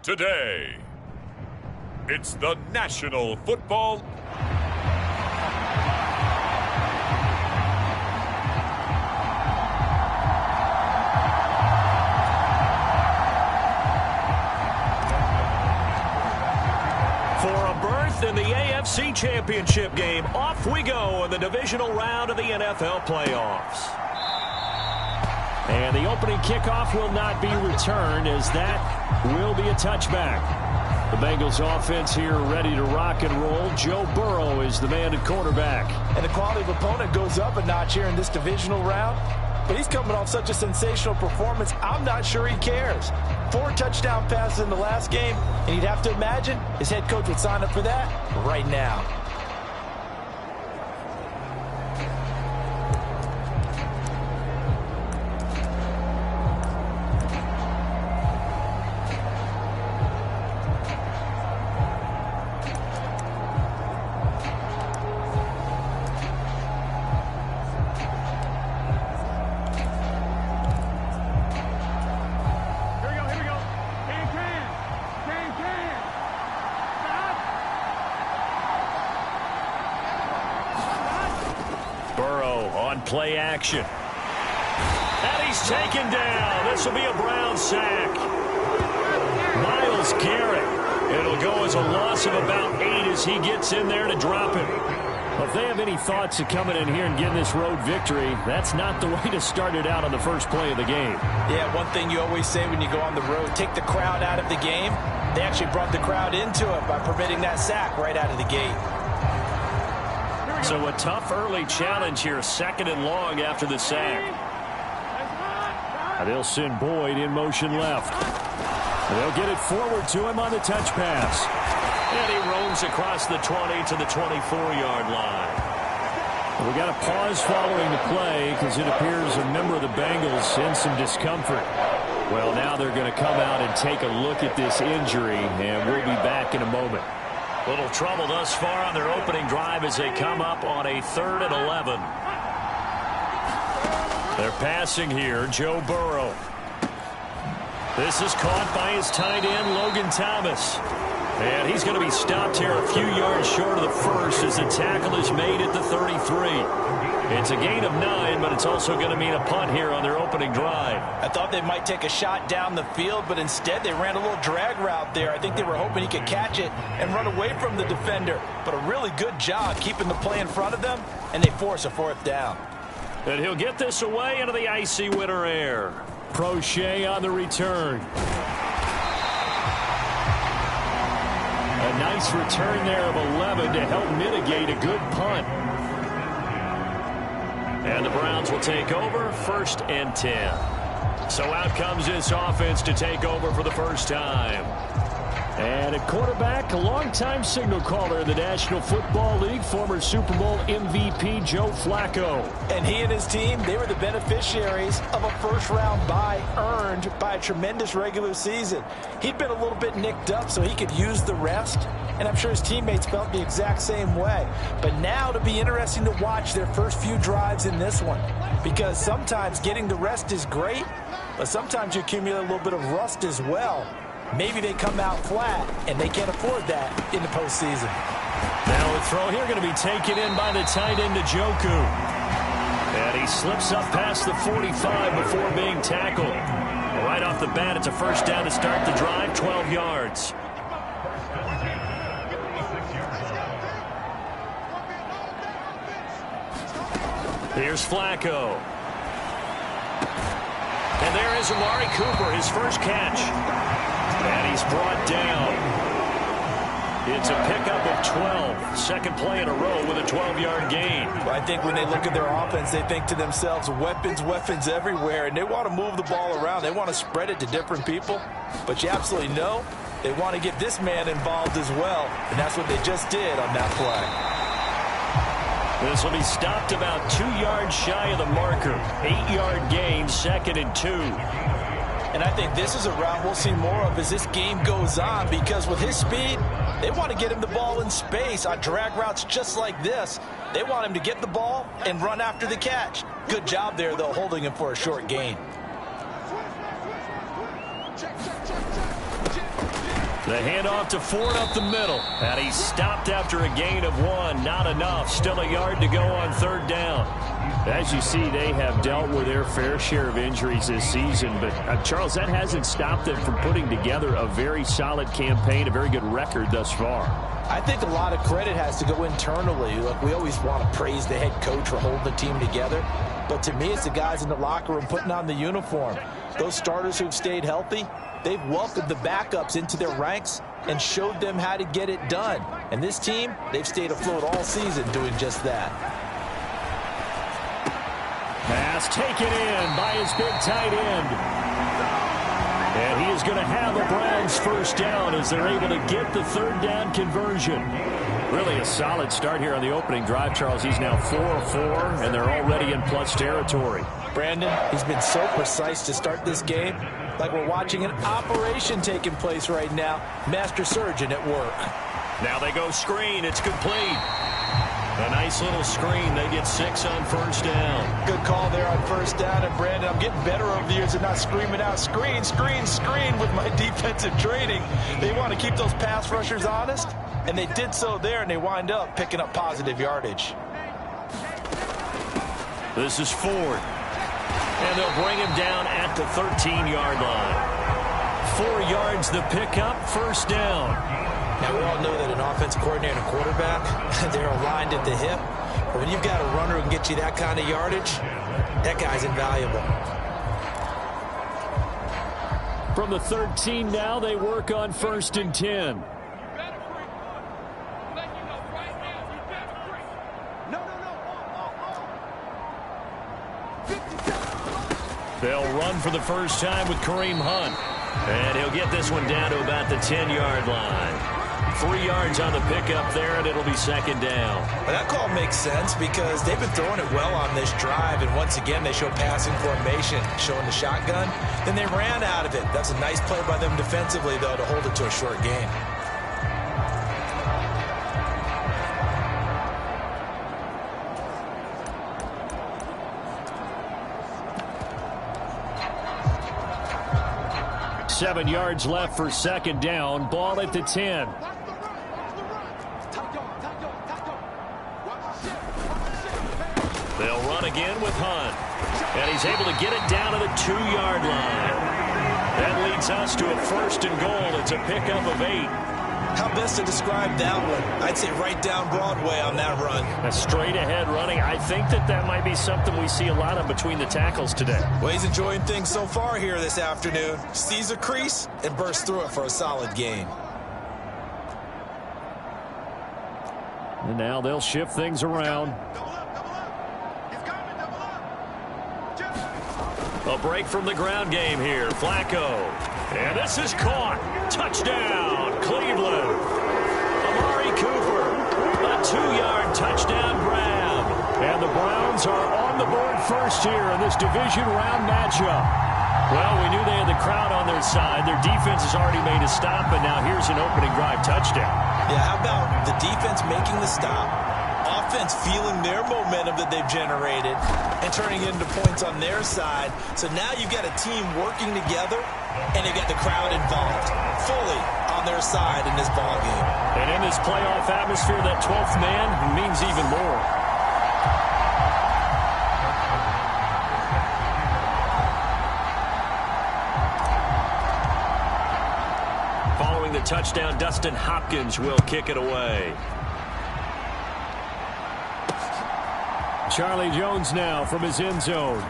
Today, it's the National Football For a berth in the AFC Championship game, off we go in the divisional round of the NFL playoffs. And the opening kickoff will not be returned, as that will be a touchback. The Bengals offense here ready to rock and roll. Joe Burrow is the man at quarterback. And the quality of opponent goes up a notch here in this divisional round. But he's coming off such a sensational performance, I'm not sure he cares. 4 touchdown passes in the last game, and you'd have to imagine his head coach would sign up for that right now. Play action. And he's taken down. This will be a Brown sack. Myles Garrett. It'll go as a loss of about 8 as he gets in there to drop it. Well, if they have any thoughts of coming in here and getting this road victory, that's not the way to start it out on the first play of the game. Yeah, one thing you always say when you go on the road, take the crowd out of the game. They actually brought the crowd into it by permitting that sack right out of the gate. So a tough early challenge here, 2nd and long after the sack. They'll send Boyd in motion left. They'll get it forward to him on the touch pass. And he roams across the 20 to the 24-yard line. We got a pause following the play because it appears a member of the Bengals in some discomfort. Well, now they're going to come out and take a look at this injury, and we'll be back in a moment. Little trouble thus far on their opening drive as they come up on a 3rd and 11. They're passing here, Joe Burrow. This is caught by his tight end, Logan Thomas. And he's going to be stopped here a few yards short of the first as the tackle is made at the 33. It's a gain of 9, but it's also going to mean a punt here on their opening drive. I thought they might take a shot down the field, but instead they ran a little drag route there. I think they were hoping he could catch it and run away from the defender. But a really good job keeping the play in front of them, and they force a 4th down. And he'll get this away into the icy winter air. Prochet on the return. A nice return there of 11 to help mitigate a good punt. And the Browns will take over, 1st and 10. So out comes this offense to take over for the first time. And at quarterback, a longtime signal caller in the National Football League, former Super Bowl MVP Joe Flacco. And he and his team, they were the beneficiaries of a first-round bye earned by a tremendous regular season. He'd been a little bit nicked up so he could use the rest, and I'm sure his teammates felt the exact same way. But now it'll be interesting to watch their first few drives in this one, because sometimes getting the rest is great, but sometimes you accumulate a little bit of rust as well. Maybe they come out flat, and they can't afford that in the postseason. Now a throw here going to be taken in by the tight end, Njoku. And he slips up past the 45 before being tackled. Right off the bat, it's a first down to start the drive, 12 yards. Here's Flacco. And there is Amari Cooper, his first catch. And he's brought down. It's a pickup of 12. Second play in a row with a 12-yard gain. Well, I think when they look at their offense, they think to themselves, weapons, weapons everywhere. And they want to move the ball around. They want to spread it to different people. But you absolutely know they want to get this man involved as well. And that's what they just did on that play. This will be stopped about 2 yards shy of the marker. 8-yard gain, 2nd and 2. And I think this is a route we'll see more of as this game goes on, because with his speed, they want to get him the ball in space on drag routes just like this. They want him to get the ball and run after the catch. Good job there, though, holding him for a short gain. The handoff to Ford up the middle. And he stopped after a gain of 1. Not enough. Still a yard to go on third down. As you see, they have dealt with their fair share of injuries this season. But, Charles, that hasn't stopped them from putting together a very solid campaign, a very good record thus far. I think a lot of credit has to go internally. Look, we always want to praise the head coach for holding the team together. But to me, it's the guys in the locker room putting on the uniform. Those starters who've stayed healthy, they've welcomed the backups into their ranks and showed them how to get it done. And this team, they've stayed afloat all season doing just that. Pass taken in by his big tight end. And he is going to have a Browns first down as they're able to get the third down conversion. Really a solid start here on the opening drive, Charles. He's now 4 of 4, and they're already in plus territory. Brandon, he's been so precise to start this game, like we're watching an operation taking place right now. Master surgeon at work. Now they go screen. It's complete. A nice little screen. They get 6 on first down. Good call there on first down. And, Brandon, I'm getting better over the years at not screaming out, screen, screen, screen with my defensive training. They want to keep those pass rushers honest, and they did so there, and they wind up picking up positive yardage. This is Ford. And they'll bring him down at the 13-yard line. 4 yards the pickup, first down. Now, we all know that an offense coordinator and a quarterback, they're aligned at the hip. But when you've got a runner who can get you that kind of yardage, that guy's invaluable. From the 13 now, they work on first and 10. They'll run for the first time with Kareem Hunt. And he'll get this one down to about the 10-yard line. 3 yards on the pickup there, and it'll be second down. Well, that call makes sense because they've been throwing it well on this drive, and once again they show passing formation, showing the shotgun. Then they ran out of it. That's a nice play by them defensively, though, to hold it to a short gain. Seven yards left for second down. Ball at the 10. They'll run again with Hunt. And he's able to get it down to the 2-yard line. That leads us to a first and goal. It's a pickup of 8. How best to describe that one? I'd say right down Broadway on that run. A straight ahead running. I think that might be something we see a lot of between the tackles today. Well, he's enjoying things so far here this afternoon. Sees a crease and bursts through it for a solid gain. And now they'll shift things around. A break from the ground game here. Flacco. And this is caught. Touchdown, Cleveland. Amari Cooper. A 2-yard touchdown grab. And the Browns are on the board first here in this division round matchup. Well, we knew they had the crowd on their side. Their defense has already made a stop, and now here's an opening drive touchdown. Yeah, how about the defense making the stop, offense feeling their momentum that they've generated, and turning it into points on their side. So now you've got a team working together, and they've got the crowd involved fully on their side in this ballgame. And in this playoff atmosphere, that 12th man means even more. Following the touchdown, Dustin Hopkins will kick it away. Charlie Jones now from his end zone.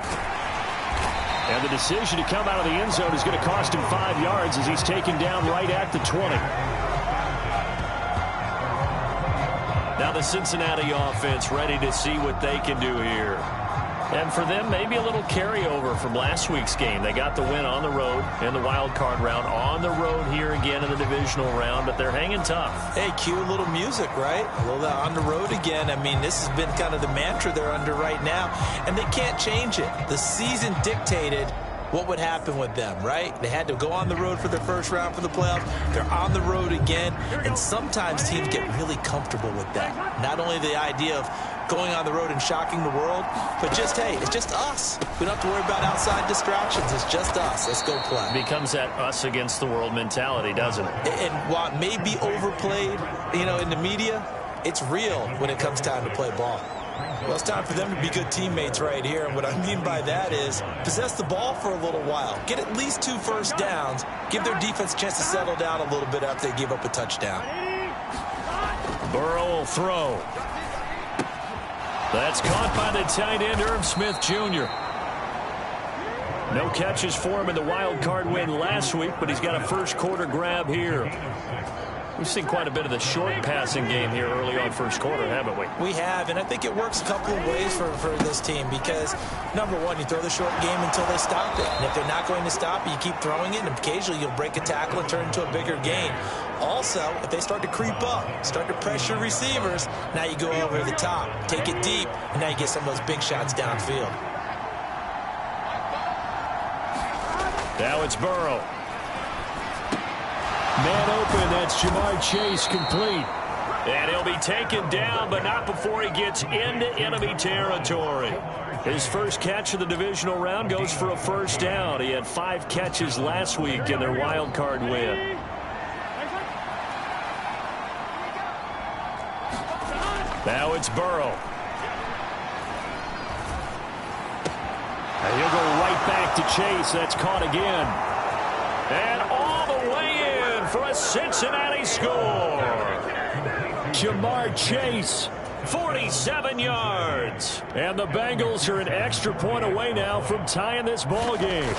And the decision to come out of the end zone is going to cost him 5 yards as he's taken down right at the 20. Now the Cincinnati offense ready to see what they can do here. And for them, maybe a little carryover from last week's game. They got the win on the road in the wild card round, on the road here again in the divisional round, but they're hanging tough. Hey, cue a little music, right? A little on the road again. I mean, this has been kind of the mantra they're under right now, and they can't change it. The season dictated what would happen with them, right? They had to go on the road for their first round for the playoffs. They're on the road again, and sometimes teams get really comfortable with that. Not only the idea of going on the road and shocking the world, but just, hey, it's just us. We don't have to worry about outside distractions. It's just us. Let's go play. It becomes that us against the world mentality, doesn't it? And while it may be overplayed, you know, in the media, it's real when it comes time to play ball. Well, it's time for them to be good teammates right here. And what I mean by that is possess the ball for a little while. Get at least 2 first downs. Give their defense a chance to settle down a little bit after they give up a touchdown. Burrow will throw. That's caught by the tight end, Irv Smith Jr. No catches for him in the wild card win last week, but he's got a first quarter grab here. We've seen quite a bit of the short passing game here early on first quarter, haven't we? We have, and I think it works a couple of ways for this team because, number one, you throw the short game until they stop it. And if they're not going to stop it, you keep throwing it, and occasionally you'll break a tackle and turn it into a bigger gain. Also, if they start to creep up, start to pressure receivers, now you go over the top, take it deep, and now you get some of those big shots downfield. Now it's Burrow. Man open, that's Jamar Chase complete. And he'll be taken down, but not before he gets into enemy territory. His first catch of the divisional round goes for a first down. He had 5 catches last week in their wild card win. Now it's Burrow. And he'll go right back to Chase. That's caught again. And all the way in for a Cincinnati score. Jamar Chase, 47 yards. And the Bengals are an extra point away now from tying this ball game.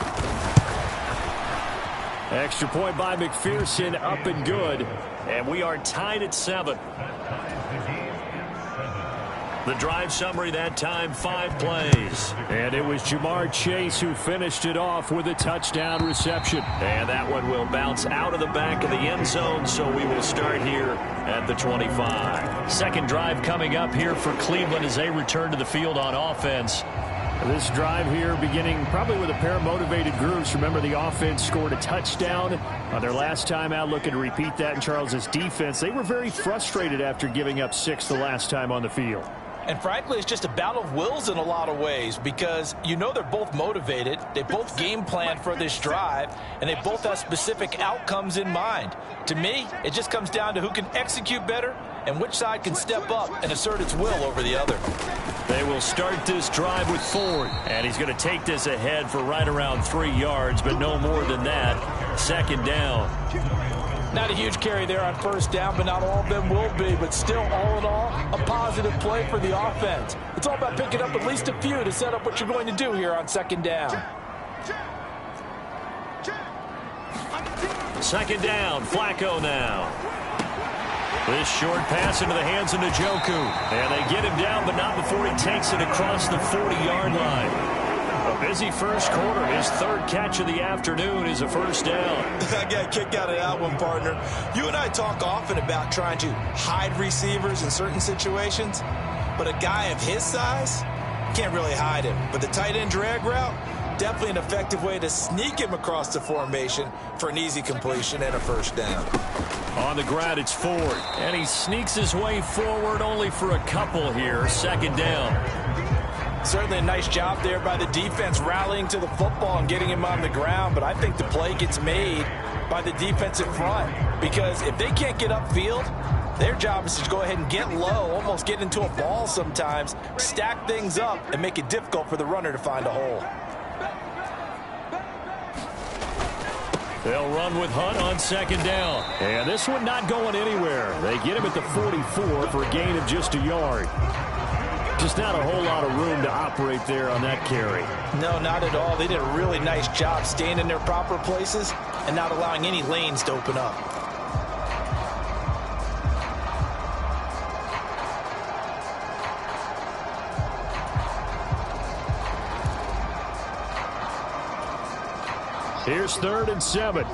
Extra point by McPherson, up and good. And we are tied at 7. The drive summary that time, 5 plays. And it was Jamar Chase who finished it off with a touchdown reception. And that one will bounce out of the back of the end zone, so we will start here at the 25. Second drive coming up here for Cleveland as they return to the field on offense. This drive here beginning probably with a pair of motivated groups. Remember, the offense scored a touchdown on their last time out. Looking to repeat that in Charles's defense. They were very frustrated after giving up 6 the last time on the field. And frankly, it's just a battle of wills in a lot of ways because you know they're both motivated. They both game plan for this drive, and they both have specific outcomes in mind. To me, it just comes down to who can execute better and which side can step up and assert its will over the other. They will start this drive with Ford, and he's going to take this ahead for right around 3 yards, but no more than that. Second down. Not a huge carry there on first down, but not all of them will be. But still, all in all, a positive play for the offense. It's all about picking up at least a few to set up what you're going to do here on second down. Second down, Flacco now. This short pass into the hands of Njoku. And they get him down, but not before he takes it across the 40-yard line. A busy first quarter. His 3rd catch of the afternoon is a first down. I got a kick out of that one, partner. You and I talk often about trying to hide receivers in certain situations, but a guy of his size can't really hide him. But the tight end drag route, definitely an effective way to sneak him across the formation for an easy completion and a first down. On the ground, it's Ford. And he sneaks his way forward only for a couple here. Second down. Certainly a nice job there by the defense rallying to the football and getting him on the ground, but I think the play gets made by the defensive front because if they can't get upfield, their job is to go ahead and get low, almost get into a ball sometimes, stack things up, and make it difficult for the runner to find a hole. They'll run with Hunt on second down. And this one not going anywhere. They get him at the 44 for a gain of just a yard. Just not a whole lot of room to operate there on that carry. No, not at all. They did a really nice job staying in their proper places and not allowing any lanes to open up. Here's 3rd and 7.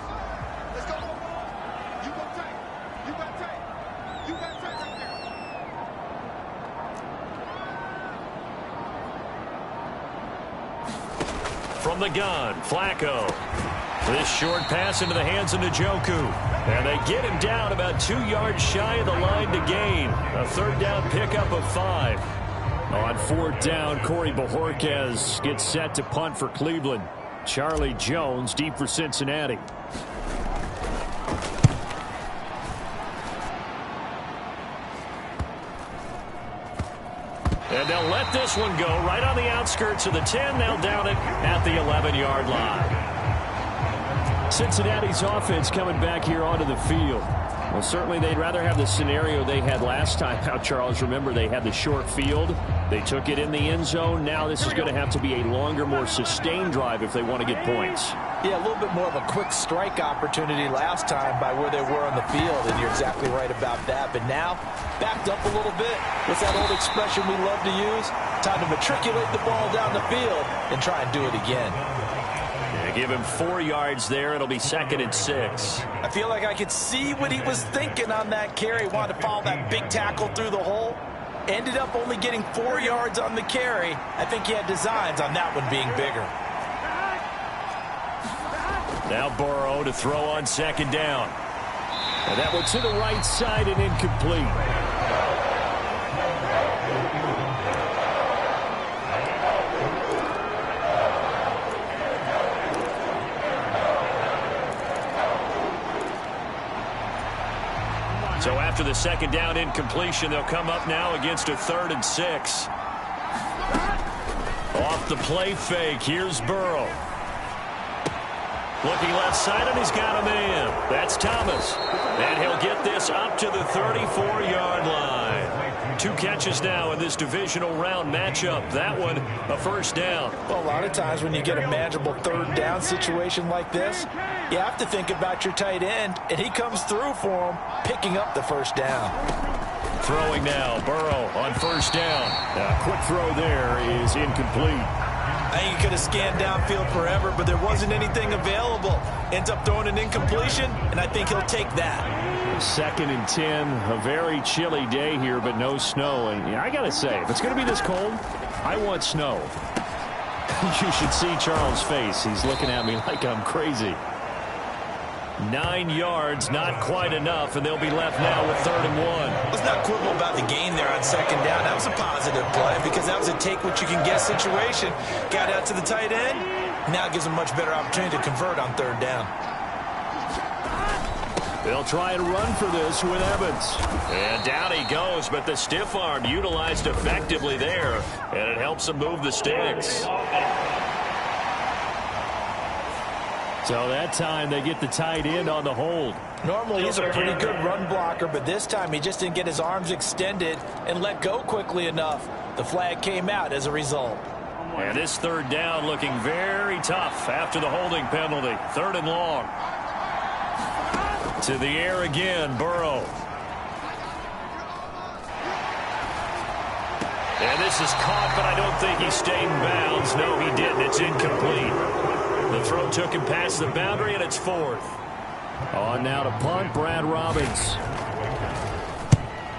from the gun. Flacco. This short pass into the hands of Njoku. And they get him down about 2 yards shy of the line to gain. A third down pickup of 5. On fourth down, Corey Bojorquez gets set to punt for Cleveland. Charlie Jones deep for Cincinnati. And they'll let this one go right on the outskirts of the 10. They'll down it at the 11-yard line. Cincinnati's offense coming back here onto the field. Well, certainly they'd rather have the scenario they had last time out, Charles. Remember, they had the short field. They took it in the end zone. Now this is going to have to be a longer, more sustained drive if they want to get points. Yeah, a little bit more of a quick strike opportunity last time by where they were on the field, and you're exactly right about that. But now, backed up a little bit. What's that old expression we love to use? Time to matriculate the ball down the field and try and do it again. Give him 4 yards there. It'll be 2nd and 6. I feel like I could see what he was thinking on that carry. Wanted to follow that big tackle through the hole. Ended up only getting 4 yards on the carry. I think he had designs on that one being bigger. Now Burrow to throw on 2nd down. And that one to the right side and incomplete. So after the 2nd down incompletion, they'll come up now against a 3rd and 6. Off the play fake, here's Burrow. Looking left side, and he's got a man. That's Thomas. And he'll get this up to the 34-yard line. 2 catches now in this divisional round matchup. That one, a 1st down. Well, a lot of times when you get a manageable 3rd down situation like this, you have to think about your tight end, and he comes through for him, picking up the 1st down. Throwing now, Burrow on 1st down. A quick throw there is incomplete. I think he could have scanned downfield forever, but there wasn't anything available. Ends up throwing an incompletion, and I think he'll take that. 2nd and 10, a very chilly day here, but no snow. And I got to say, if it's going to be this cold, I want snow. You should see Charles' face. He's looking at me like I'm crazy. 9 yards, not quite enough, and they'll be left now with 3rd and 1. Let's not quibble about the gain there on 2nd down. That was a positive play because that was a take-what-you-can-get situation. Got out to the tight end. Now it gives them a much better opportunity to convert on 3rd down. They'll try and run for this with Evans. And down he goes, but the stiff arm utilized effectively there, and it helps him move the sticks. So that time they get the tight end on the hold. Normally he's a pretty good run blocker, but this time he just didn't get his arms extended and let go quickly enough. The flag came out as a result. And this 3rd down looking very tough after the holding penalty. 3rd and long. To the air again, Burrow. And this is caught, but I don't think he stayed in bounds. No, he didn't. It's incomplete. The throw took him past the boundary, and it's 4th. On now to punt, Brad Robbins.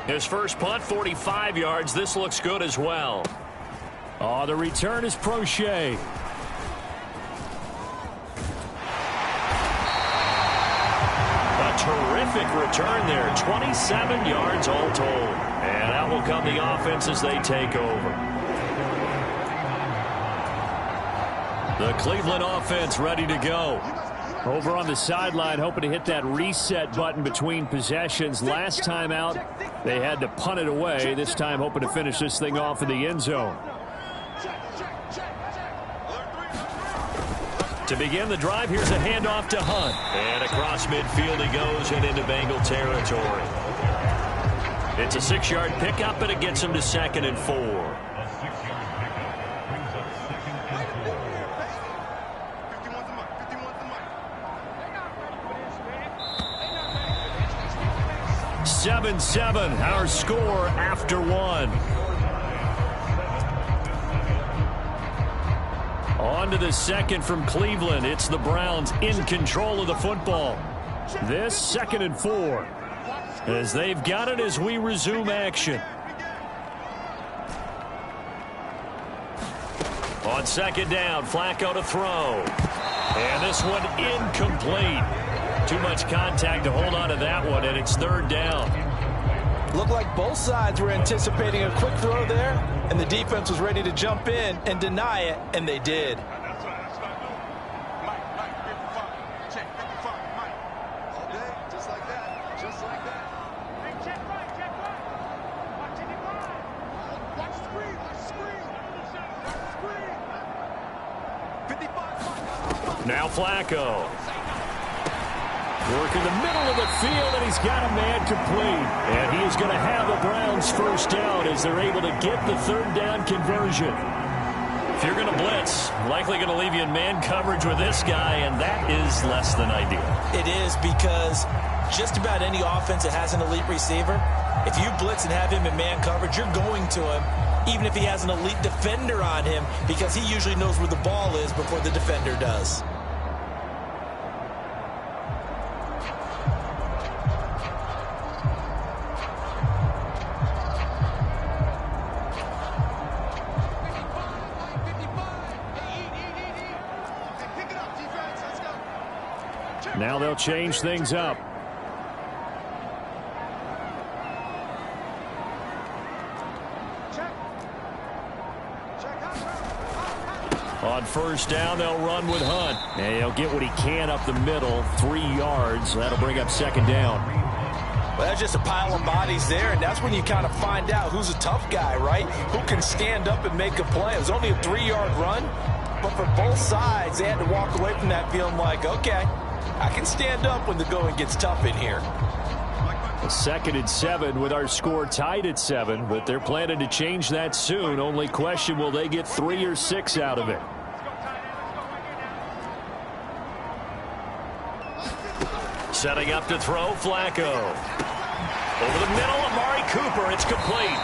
His first punt, 45 yards. This looks good as well. Oh, the return is Prochet. A terrific return there. 27 yards all told. And out will come the offense as they take over. The Cleveland offense ready to go. Over on the sideline, hoping to hit that reset button between possessions. Last time out, they had to punt it away. This time, hoping to finish this thing off in the end zone. To begin the drive, here's a handoff to Hunt. And across midfield he goes and into Bengal territory. It's a 6-yard pickup, and it gets him to 2nd and 4. Seven, our score after 1. On to the 2nd from Cleveland. It's the Browns in control of the football. This 2nd and 4. As they've got it as we resume action. On On second down, Flacco to throw. And this one incomplete. Too much contact to hold on to that one, and it's third down. Looked like both sides were anticipating a quick throw there, and the defense was ready to jump in and deny it, and they did. Now Flacco. Working the middle of the field, and he's got a man complete. And he is going to have the Browns first down as they're able to get the third down conversion. If you're going to blitz, likely going to leave you in man coverage with this guy, and that is less than ideal. It is, because just about any offense that has an elite receiver, if you blitz and have him in man coverage, you're going to him, even if he has an elite defender on him, because he usually knows where the ball is before the defender does. Now they'll change things up. On first down, they'll run with Hunt. And he'll get what he can up the middle, 3 yards. That'll bring up second down. Well, that's just a pile of bodies there, and that's when you kind of find out who's a tough guy, right? Who can stand up and make a play. It was only a 3-yard run, but for both sides, they had to walk away from that feeling like, okay, I can stand up when the going gets tough in here. Second and 7 with our score tied at 7, but they're planning to change that soon. Only question, will they get 3 or 6 out of it? Setting up to throw, Flacco. Over the middle, Amari Cooper, it's complete.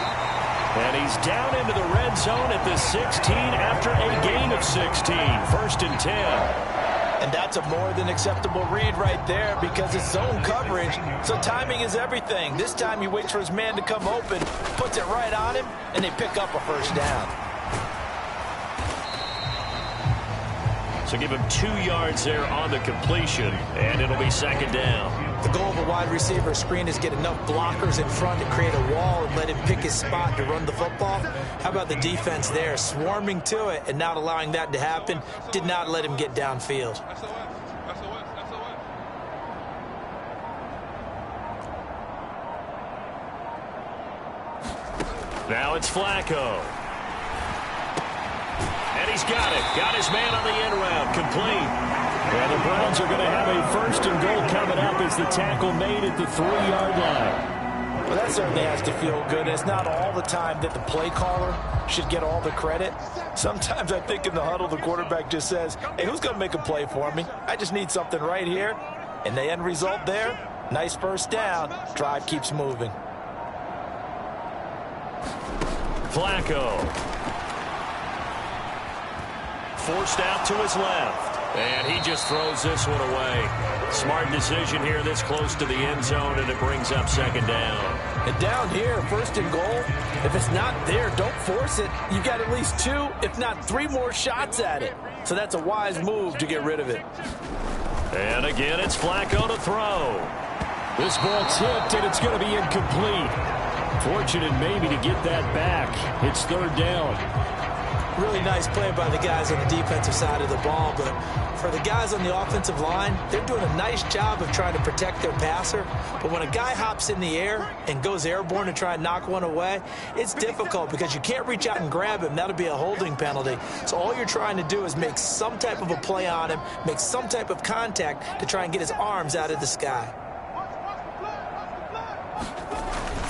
And he's down into the red zone at the 16 after a gain of 16. First and 10. And that's a more than acceptable read right there, because it's zone coverage, so timing is everything. This time he waits for his man to come open, puts it right on him, and they pick up a first down. So give him 2 yards there on the completion, and it'll be second down. The goal of a wide receiver screen is get enough blockers in front to create a wall and let him pick his spot to run the football. How about the defense there, swarming to it and not allowing that to happen? Did not let him get downfield. Now it's Flacco. And he's got it. Got his man on the end route. Complete. And the Browns are going to have a first and goal coming up as the tackle made at the 3-yard line. Well, that certainly has to feel good. It's not all the time that the play caller should get all the credit. Sometimes I think in the huddle, the quarterback just says, hey, who's going to make a play for me? I just need something right here. And the end result there, nice first down. Drive keeps moving. Flacco. Forced out to his left. And he just throws this one away. Smart decision here this close to the end zone, and it brings up second down. And down here, first and goal, if it's not there, don't force it. You've got at least 2, if not 3 more shots at it. So that's a wise move to get rid of it. And again, it's Flacco to throw. This ball tipped, and it's going to be incomplete. Fortunate maybe to get that back. It's third down. Really nice play by the guys on the defensive side of the ball, but for the guys on the offensive line, they're doing a nice job of trying to protect their passer. But when a guy hops in the air and goes airborne to try and knock one away, it's difficult because you can't reach out and grab him. That'll be a holding penalty. So all you're trying to do is make some type of a play on him, make some type of contact to try and get his arms out of the sky.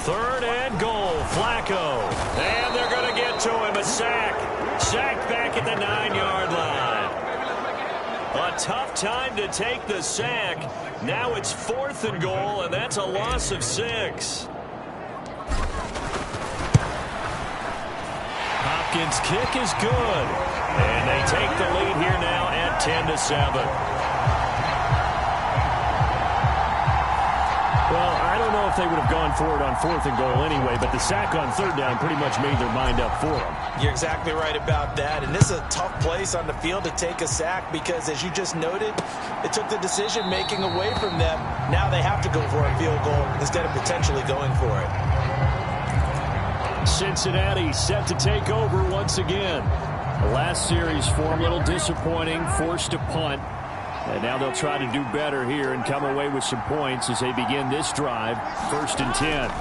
Third and goal, Flacco. And they're going to get to him, a sack. Sacked back at the 9-yard line. A tough time to take the sack. Now it's 4th and goal, and that's a loss of 6. Hopkins' kick is good. And they take the lead here now at 10-7. Well, I don't know if they would have gone for it on 4th and goal anyway, but the sack on 3rd down pretty much made their mind up for them. You're exactly right about that, and this is a tough place on the field to take a sack because, as you just noted, it took the decision-making away from them. Now they have to go for a field goal instead of potentially going for it. Cincinnati set to take over once again. The last series for them, a little disappointing, forced to punt. And now they'll try to do better here and come away with some points as they begin this drive. 1st and 10.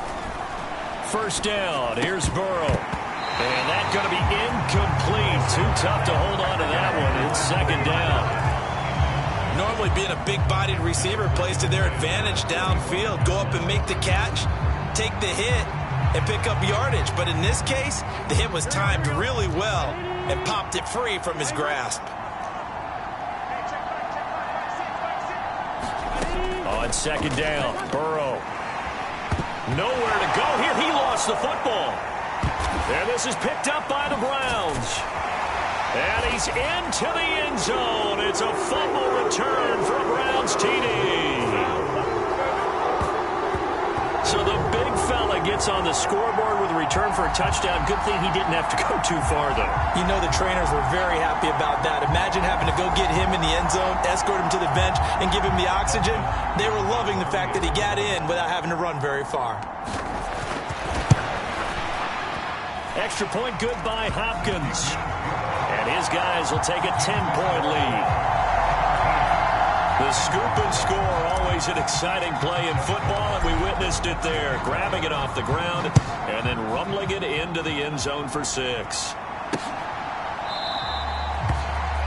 First down. Here's Burrow. And that's going to be incomplete. Too tough to hold on to that one. It's 2nd down. Normally being a big-bodied receiver plays to their advantage downfield. Go up and make the catch, take the hit, and pick up yardage. But in this case, the hit was timed really well and popped it free from his grasp. On 2nd down, Burrow. Nowhere to go here. He lost the football. And this is picked up by the Browns. And he's into the end zone. It's a fumble return for a Browns TD. So the big fella gets on the scoreboard with a return for a touchdown. Good thing he didn't have to go too far, though. You know the trainers were very happy about that. Imagine having to go get him in the end zone, escort him to the bench, and give him the oxygen. They were loving the fact that he got in without having to run very far. Extra point good by Hopkins. And his guys will take a 10-point lead. The scoop and score, always an exciting play in football, and we witnessed it there. Grabbing it off the ground and then rumbling it into the end zone for 6.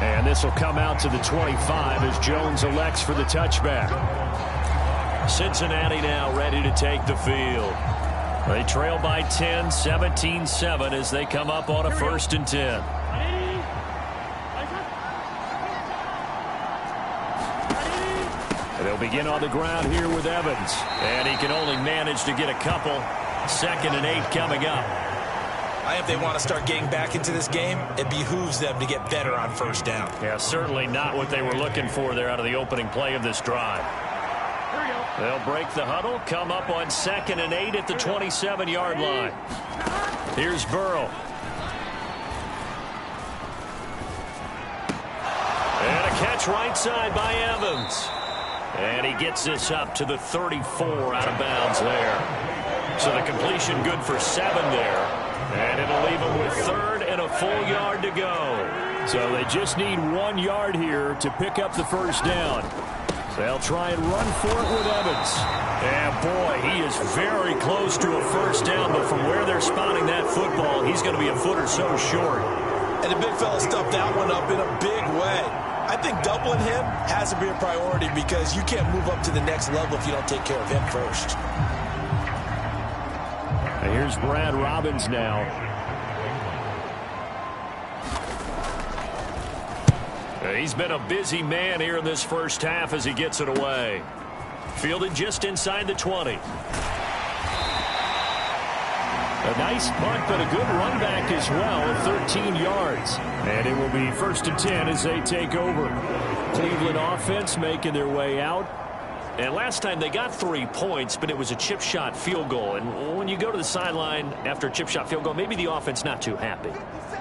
And this will come out to the 25 as Jones elects for the touchback. Cincinnati now ready to take the field. They trail by 10, 17-7 as they come up on a 1st and 10. They'll begin on the ground here with Evans. And he can only manage to get a couple. 2nd and 8 coming up. If they want to start getting back into this game, it behooves them to get better on 1st down. Yeah, certainly not what they were looking for there out of the opening play of this drive. They'll break the huddle, come up on 2nd and 8 at the 27-yard line. Here's Burrow. And a catch right side by Evans. And he gets this up to the 34 out of bounds there. So the completion good for 7 there. And it'll leave him with 3rd and a full yard to go. So they just need 1 yard here to pick up the 1st down. They'll try and run for it with Evans. And boy, he is very close to a 1st down, but from where they're spotting that football, he's going to be a foot or so short. And the big fella stuffed that one up in a big way. I think doubling him has to be a priority because you can't move up to the next level if you don't take care of him first. And here's Brad Robbins now. He's been a busy man here in this 1st half as he gets it away. Fielded just inside the 20. A nice punt, but a good run back as well, 13 yards. And it will be 1st and 10 as they take over. Cleveland offense making their way out. And last time they got 3 points, but it was a chip shot field goal. And when you go to the sideline after a chip shot field goal, maybe the offense not too happy.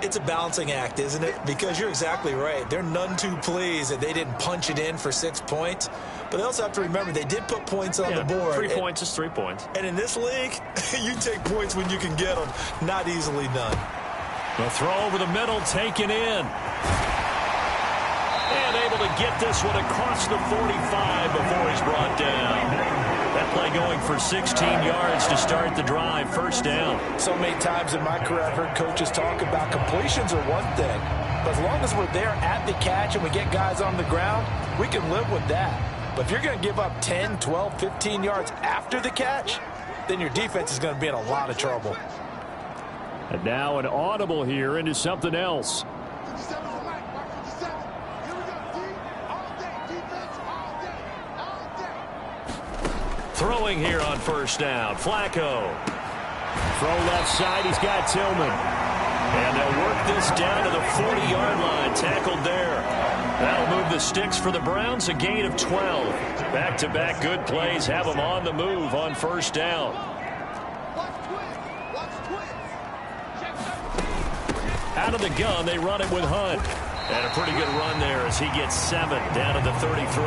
It's a balancing act, isn't it? Because you're exactly right. They're none too pleased that they didn't punch it in for 6 points. But they also have to remember they did put points on the board. 3 points is 3 points. And in this league, you take points when you can get them. Not easily done. The throw over the middle taken in. And able to get this one across the 45 before he's brought down. That play going for 16 yards to start the drive. 1st down. So many times in my career I've heard coaches talk about completions are one thing. But as long as we're there at the catch and we get guys on the ground, we can live with that. But if you're going to give up 10, 12, 15 yards after the catch, then your defense is going to be in a lot of trouble. And now an audible here into something else. Throwing here on 1st down. Flacco. Throw left side. He's got Tillman. And they'll work this down to the 40-yard line. Tackled there. That'll move the sticks for the Browns, a gain of 12. Back-to-back good plays have them on the move on first down. Out of the gun, they run it with Hunt. And a pretty good run there as he gets 7 down to the 33.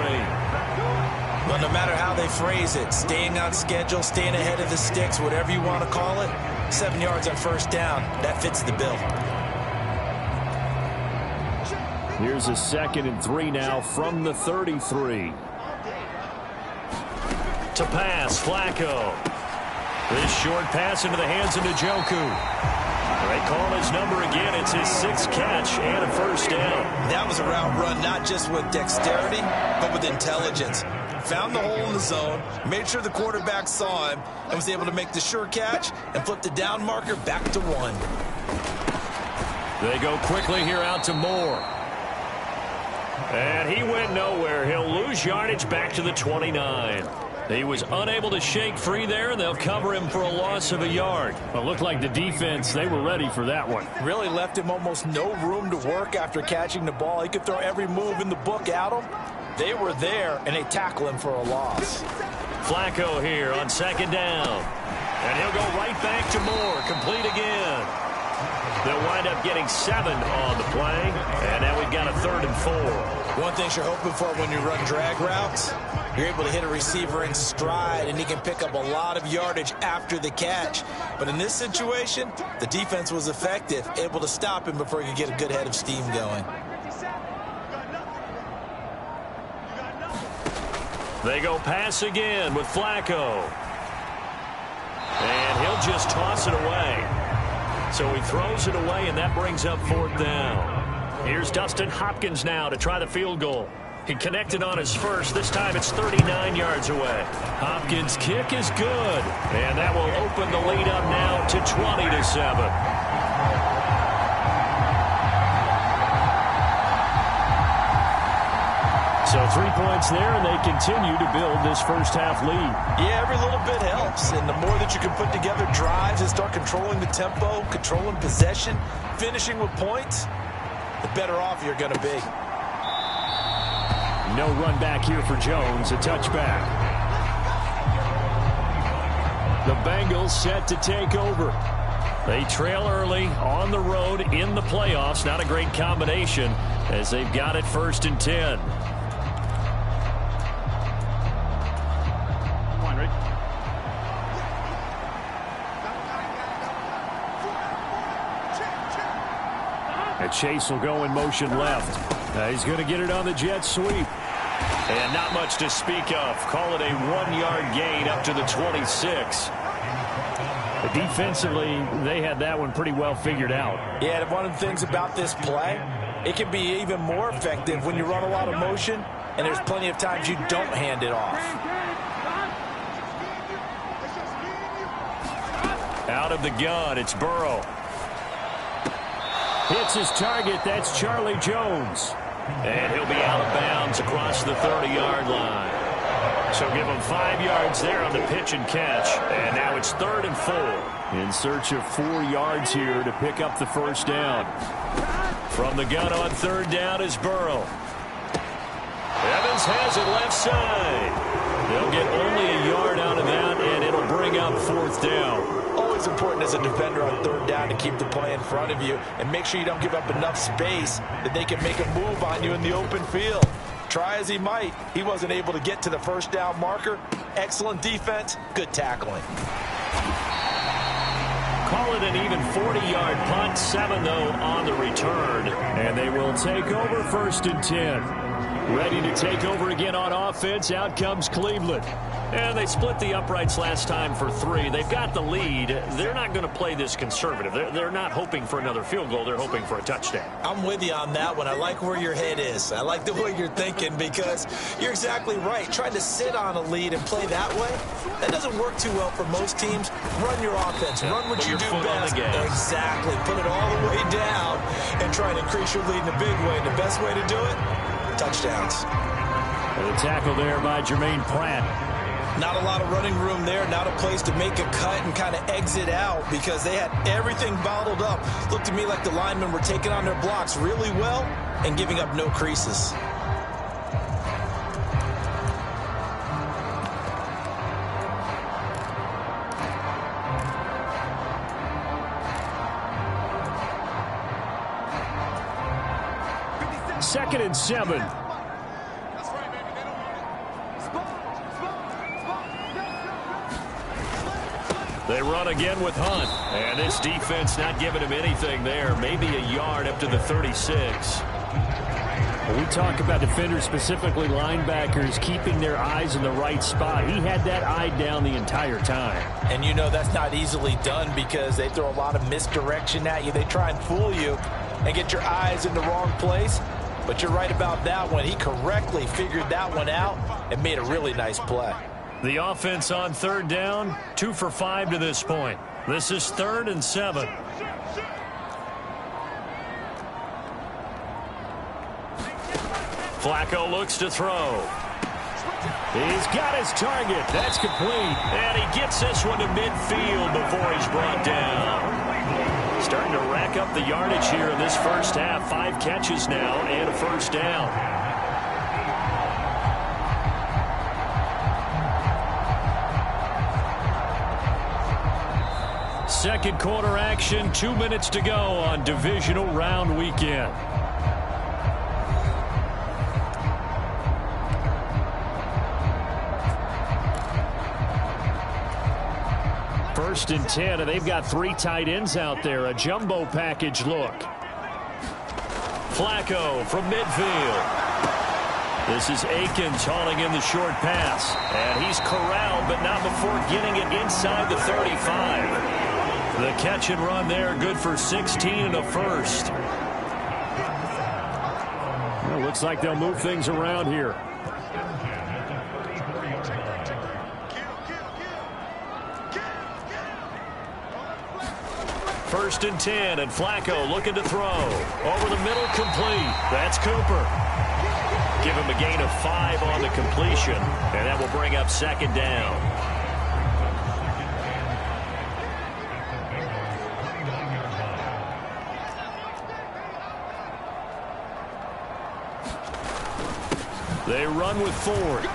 Well, no matter how they phrase it, staying on schedule, staying ahead of the sticks, whatever you want to call it, 7 yards on first down, that fits the bill. Here's a 2nd and 3 now from the 33. To pass, Flacco. This short pass into the hands of Njoku. They call his number again. It's his 6th catch and a first down. That was a route run, not just with dexterity, but with intelligence. Found the hole in the zone, made sure the quarterback saw him, and was able to make the sure catch and flip the down marker back to 1. They go quickly here out to Moore. And he went nowhere. He'll lose yardage back to the 29. He was unable to shake free there, and they'll cover him for a loss of a yard. Well, it looked like the defense, they were ready for that one. Really left him almost no room to work after catching the ball. He could throw every move in the book at him. They were there, and they tackle him for a loss. Flacco here on 2nd down. And he'll go right back to Moore, complete again. They'll wind up getting 7 on the play, and now we've got a 3rd and 4. One thing you're hoping for when you run drag routes, you're able to hit a receiver in stride, and he can pick up a lot of yardage after the catch. But in this situation, the defense was effective, able to stop him before he could get a good head of steam going. They go pass again with Flacco. And he'll just toss it away. So he throws it away, and that brings up 4th down. Here's Dustin Hopkins now to try the field goal. He connected on his first. This time it's 39 yards away. Hopkins' kick is good. And that will open the lead up now to 20-7. So 3 points there, and they continue to build this first half lead. Yeah, every little bit helps. And the more that you can put together drives and start controlling the tempo, controlling possession, finishing with points, the better off you're going to be. No run back here for Jones, a touchback. The Bengals set to take over. They trail early on the road in the playoffs. Not a great combination as they've got it 1st and 10. Chase will go in motion left. He's going to get it on the jet sweep. And not much to speak of. Call it a 1-yard gain up to the 26. Defensively, they had that one pretty well figured out. Yeah, and one of the things about this play, it can be even more effective when you run a lot of motion, and there's plenty of times you don't hand it off. Out of the gun, it's Burrow. Hits his target. That's Charlie Jones. And he'll be out of bounds across the 30-yard line. So give him 5 yards there on the pitch and catch. And now it's 3rd and 4. In search of 4 yards here to pick up the first down. From the gun on 3rd down is Burrow. Evans has it left side. They'll get only a yard out of that, and it'll bring up 4th down. Always important as a defender on 3rd down to keep the play in front of you and make sure you don't give up enough space that they can make a move on you in the open field. Try as he might, he wasn't able to get to the first down marker. Excellent defense, good tackling. Call it an even 40-yard punt, 7 though on the return. And they will take over 1st and 10. Ready to take over again on offense. Out comes Cleveland. And they split the uprights last time for 3. They've got the lead. They're not going to play this conservative. They're not hoping for another field goal. They're hoping for a touchdown. I'm with you on that one. I like where your head is. I like the way you're thinking because you're exactly right. Trying to sit on a lead and play that way, that doesn't work too well for most teams. Run your offense. Run what you do best. Exactly. Put it all the way down and try to increase your lead in a big way. And the best way to do it, touchdowns. And the tackle there by Jermaine Pratt. Not a lot of running room there, not a place to make a cut and kind of exit out because they had everything bottled up. Looked to me like the linemen were taking on their blocks really well and giving up no creases. Second and 7. They run again with Hunt. And this defense not giving him anything there. Maybe a yard up to the 36. When we talk about defenders, specifically linebackers, keeping their eyes in the right spot. He had that eye down the entire time. And you know that's not easily done because they throw a lot of misdirection at you. They try and fool you and get your eyes in the wrong place. But you're right about that one. He correctly figured that one out and made a really nice play. The offense on third down, 2 for 5 to this point. This is 3rd and 7. Flacco looks to throw. He's got his target. That's complete. And he gets this one to midfield before he's brought down. Starting to rack up the yardage here in this first half. 5 catches now and a first down. Second quarter action, 2 minutes to go on divisional round weekend. First and 10, and they've got 3 tight ends out there. A jumbo package look. Flacco from midfield. This is Akins hauling in the short pass. And he's corralled, but not before getting it inside the 35. The catch and run there, good for 16 and a first. Well, looks like they'll move things around here. First and 10, and Flacco looking to throw. Over the middle, complete. That's Cooper. Give him a gain of 5 on the completion, and that will bring up second down. They run with Ford.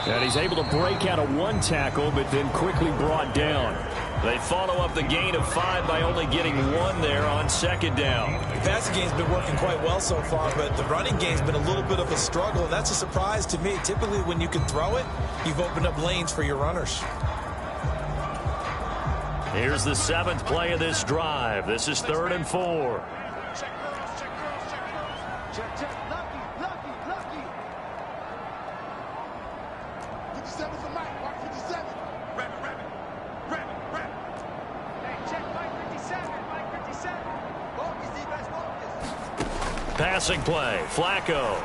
And he's able to break out of 1 tackle, but then quickly brought down. They follow up the gain of 5 by only getting 1 there on second down. The passing game's been working quite well so far, but the running game's been a little bit of a struggle. That's a surprise to me. Typically, when you can throw it, you've opened up lanes for your runners. Here's the 7th play of this drive. This is 3rd and 4. Passing play, Flacco.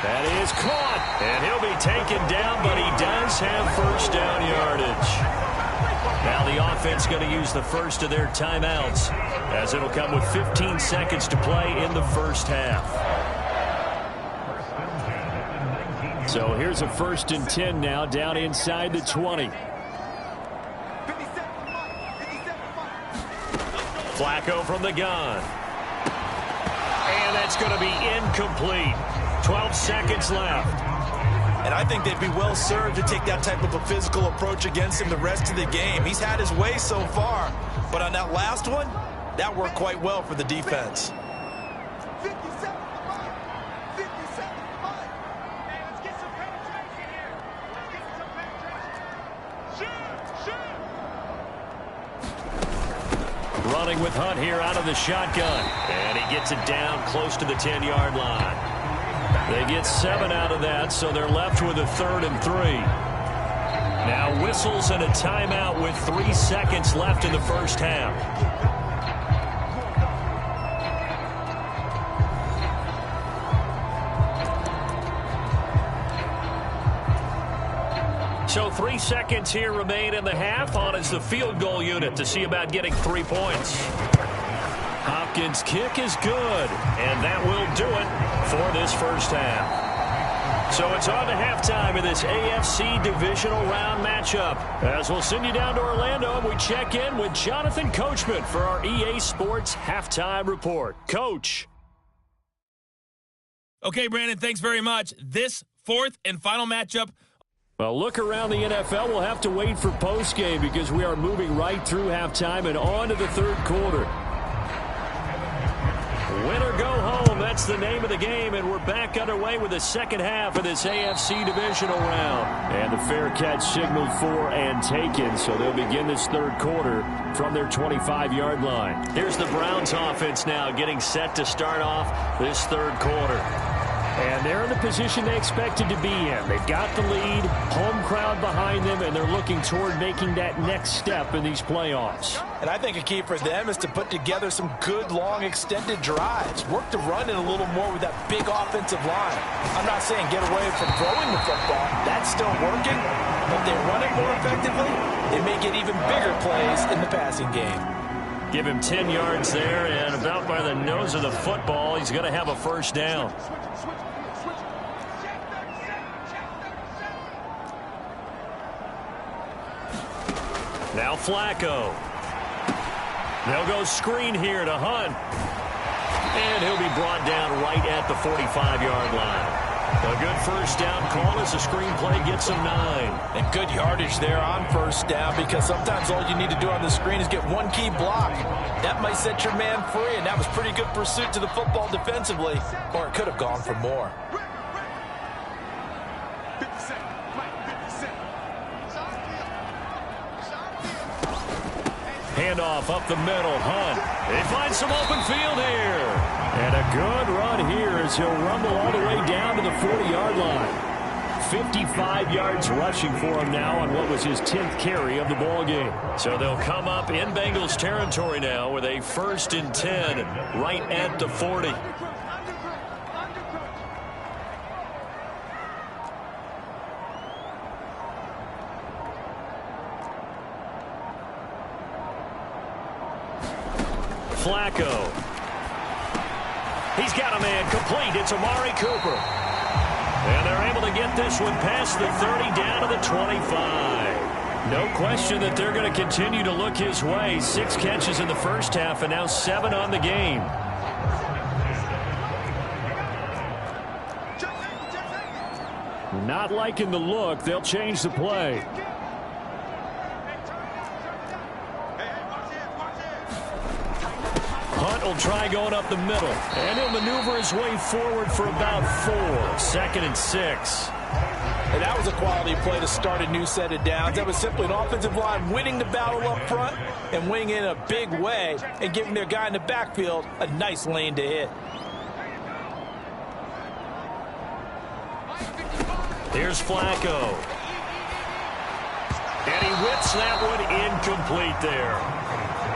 That is caught, and he'll be taken down, but he does have first down yardage. Now the offense going to use the first of their timeouts, as it'll come with 15 seconds to play in the first half. So here's a 1st and 10 now, down inside the 20. Flacco from the gun. And that's going to be incomplete. 12 seconds left. And I think they'd be well served to take that type of a physical approach against him the rest of the game. He's had his way so far. But on that last one, that worked quite well for the defense. Running with Hunt here out of the shotgun. And he gets it down close to the 10-yard line. They get 7 out of that, so they're left with a 3rd and 3. Now whistles and a timeout with 3 seconds left in the first half. So 3 seconds here remain in the half. On is the field goal unit to see about getting 3 points. Hopkins' kick is good, and that will do it for this first half. So it's on to halftime in this AFC divisional round matchup. As we'll send you down to Orlando and we check in with Jonathan Coachman for our EA Sports Halftime Report. Coach. Okay, Brandon, thanks very much. This fourth and final matchup. Well, look around the NFL. We'll have to wait for postgame because we are moving right through halftime and on to the third quarter. Win or go home, that's the name of the game, and we're back underway with the second half of this AFC divisional round. And the fair catch signaled for and taken, so they'll begin this third quarter from their 25-yard line. Here's the Browns offense now getting set to start off this third quarter. And they're in the position they expected to be in. They've got the lead, home crowd behind them, and they're looking toward making that next step in these playoffs. And I think a key for them is to put together some good, long, extended drives. Work the run in a little more with that big offensive line. I'm not saying get away from throwing the football. That's still working. But if they run it more effectively, they may get even bigger plays in the passing game. Give him 10 yards there, and about by the nose of the football, he's going to have a first down. Now Flacco. They'll go screen here to Hunt. And he'll be brought down right at the 45-yard line. A good first down call as the screen play gets him 9. And good yardage there on first down, because sometimes all you need to do on the screen is get one key block. That might set your man free, and that was pretty good pursuit to the football defensively, or it could have gone for more. Handoff up the middle. Hunt. They find some open field here. And a good run here as he'll rumble all the way down to the 40-yard line. 55 yards rushing for him now on what was his 10th carry of the ball game. So they'll come up in Bengals territory now with a 1st and 10 right at the 40. Flacco. He's got a man complete. It's Amari Cooper. And they're able to get this one past the 30 down to the 25. No question that they're going to continue to look his way. 6 catches in the first half and now 7 on the game. Not liking the look. They'll change the play. Hunt will try going up the middle, and he'll maneuver his way forward for about 4. 2nd and 6. And that was a quality play to start a new set of downs. That was simply an offensive line winning the battle up front and winning in a big way and giving their guy in the backfield a nice lane to hit. Here's Flacco. And he whips that one incomplete there.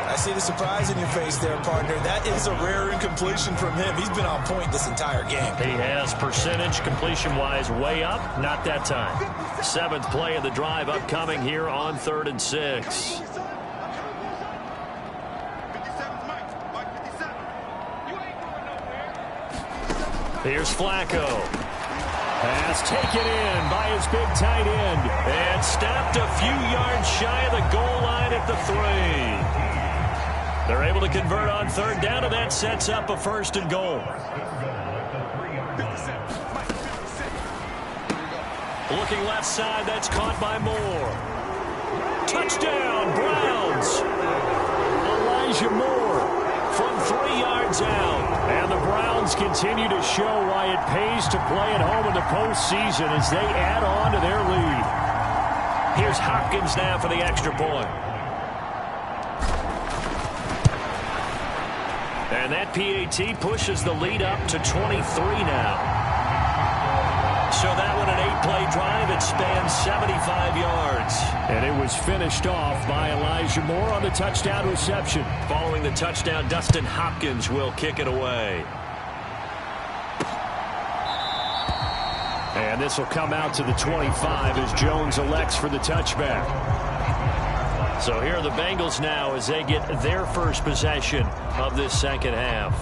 I see the surprise in your face there, partner. That is a rare incompletion from him. He's been on point this entire game. He has percentage completion-wise way up. Not that time. 7th play of the drive upcoming here on 3rd and 6. Here's Flacco. Pass taken in by his big tight end. And stopped a few yards shy of the goal line at the 3. They're able to convert on 3rd down, and that sets up a 1st and goal. Looking left side, that's caught by Moore. Touchdown, Browns. Elijah Moore from 3 yards out. And the Browns continue to show why it pays to play at home in the postseason as they add on to their lead. Here's Hopkins now for the extra point. And that PAT pushes the lead up to 23 now. So that one, an 8-play drive. It spans 75 yards. And it was finished off by Elijah Moore on the touchdown reception. Following the touchdown, Dustin Hopkins will kick it away. And this will come out to the 25 as Jones elects for the touchback. So here are the Bengals now as they get their first possession of this second half.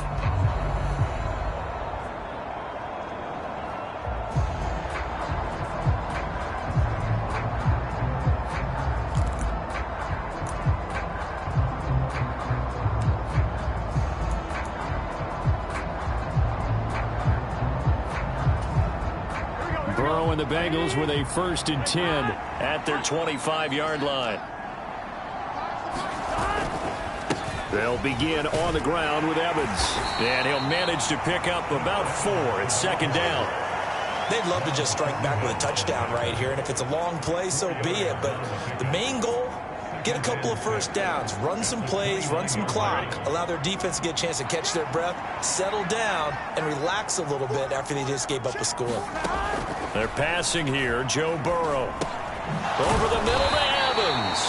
and the Bengals with a 1st and 10 at their 25-yard line. They'll begin on the ground with Evans. And he'll manage to pick up about 4 at 2nd down. They'd love to just strike back with a touchdown right here, and if it's a long play, so be it. But the main goal, get a couple of first downs, run some plays, run some clock, allow their defense to get a chance to catch their breath, settle down, and relax a little bit after they just gave up a score. They're passing here. Joe Burrow. Over the middle to Evans.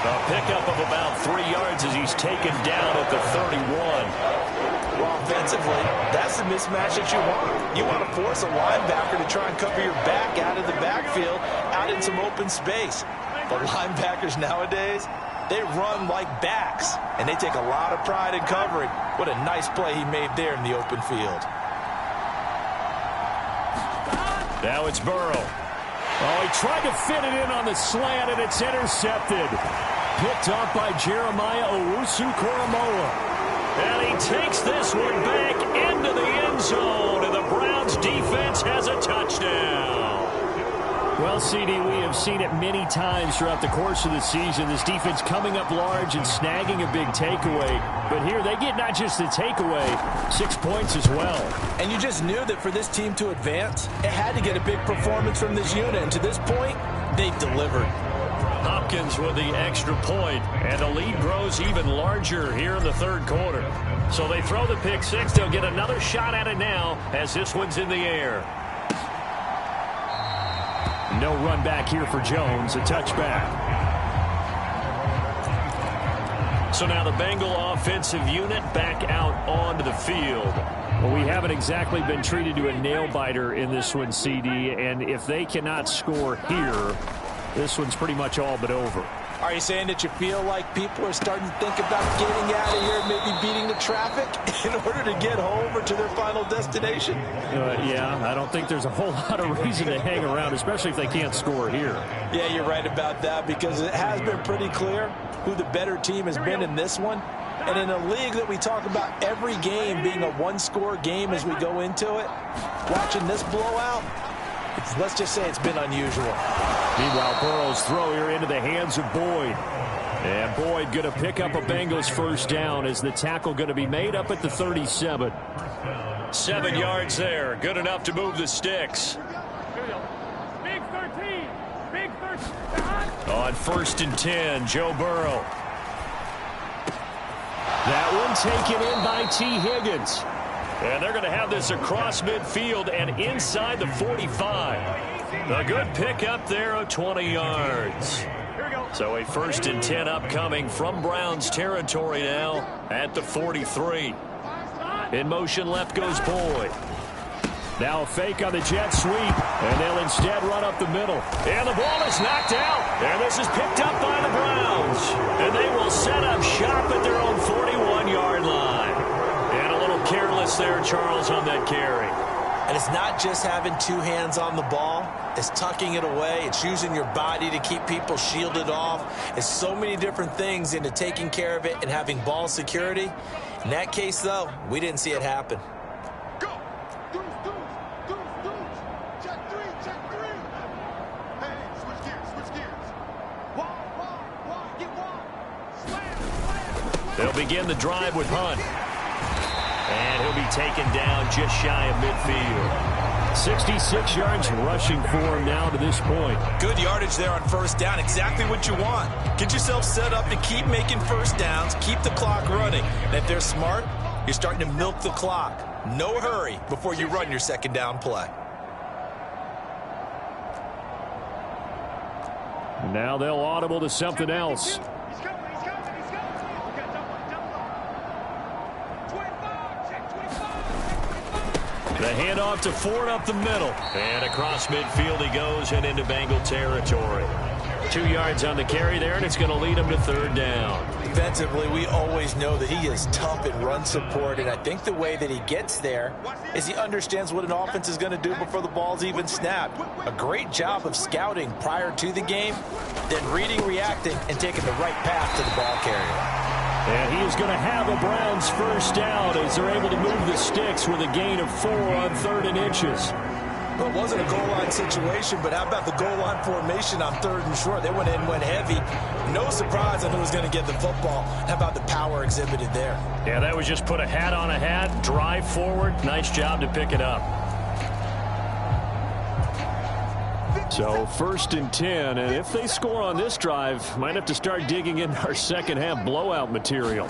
A pickup of about 3 yards as he's taken down at the 31. Well, offensively, that's the mismatch that you want. You want to force a linebacker to try and cover your back out of the backfield, out in some open space. The linebackers nowadays, they run like backs, and they take a lot of pride in covering. What a nice play he made there in the open field. Now it's Burrow. Oh, he tried to fit it in on the slant, and it's intercepted. Picked off by Jeremiah Owusu-Koramoah. And he takes this one back into the end zone, and the Browns defense has a touchdown. Well, CD, we have seen it many times throughout the course of the season. This defense coming up large and snagging a big takeaway. But here they get not just the takeaway, 6 points as well. And you just knew that for this team to advance, it had to get a big performance from this unit. And to this point, they've delivered. Hopkins with the extra point, and the lead grows even larger here in the 3rd quarter. So they throw the pick 6. They'll get another shot at it now as this one's in the air. No run back here for Jones, a touchback. So now the Bengal offensive unit back out onto the field. Well, we haven't exactly been treated to a nail-biter in this one, CD, and if they cannot score here, this one's pretty much all but over. Are you saying that you feel like people are starting to think about getting out of here, maybe beating the traffic in order to get home or to their final destination? Yeah, I don't think there's a whole lot of reason to hang around, especially if they can't score here. Yeah, you're right about that, because it has been pretty clear who the better team has been in this one. And in a league that we talk about every game being a one-score game as we go into it, watching this blowout, let's just say it's been unusual. Meanwhile, Burrow's throw here into the hands of Boyd. And Boyd going to pick up a Bengals 1st down as the tackle going to be made up at the 37. 7 yards there. Good enough to move the sticks. Big 13. Big 13. On 1st and 10, Joe Burrow. That one taken in by T. Higgins. And they're going to have this across midfield and inside the 45. A good pick up there of 20 yards. So a 1st and 10 upcoming from Browns territory now at the 43. In motion left goes Boyd. Now a fake on the jet sweep, and they'll instead run up the middle. And the ball is knocked out, and this is picked up by the Browns. And they will set up shop at their own 41-yard line. And a little careless there, Charles, on that carry. And it's not just having 2 hands on the ball. It's tucking it away. It's using your body to keep people shielded off. It's so many different things into taking care of it and having ball security. In that case, though, we didn't see it happen. They'll begin the drive with Hunt. And he'll be taken down just shy of midfield. 66 yards rushing for him now to this point. Good yardage there on 1st down. Exactly what you want. Get yourself set up to keep making 1st downs. Keep the clock running. And if they're smart, you're starting to milk the clock. No hurry before you run your 2nd down play. Now they'll audible to something else. The handoff to Ford up the middle. And across midfield he goes and into Bengal territory. 2 yards on the carry there, and it's going to lead him to 3rd down. Defensively, we always know that he is tough in run support, and I think the way that he gets there is he understands what an offense is going to do before the ball's even snapped. A great job of scouting prior to the game, then reading, reacting, and taking the right path to the ball carrier. And he is going to have a Browns 1st down as they're able to move the sticks with a gain of 4 on 3rd and inches. Well, it wasn't a goal line situation, but how about the goal line formation on 3rd and short? They went in, went heavy. No surprise on who was going to get the football. How about the power exhibited there? Yeah, that was just put a hat on a hat, drive forward. Nice job to pick it up. So 1st and 10, and if they score on this drive, might have to start digging in our second half blowout material.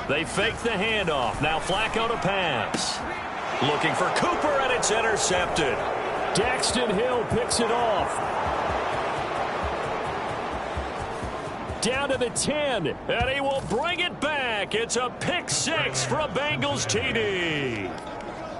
They fake the handoff. Now Flacco to pass. Looking for Cooper, and it's intercepted. Daxton Hill picks it off. Down to the 10, and he will bring it back. It's a pick 6 for a Bengals TD.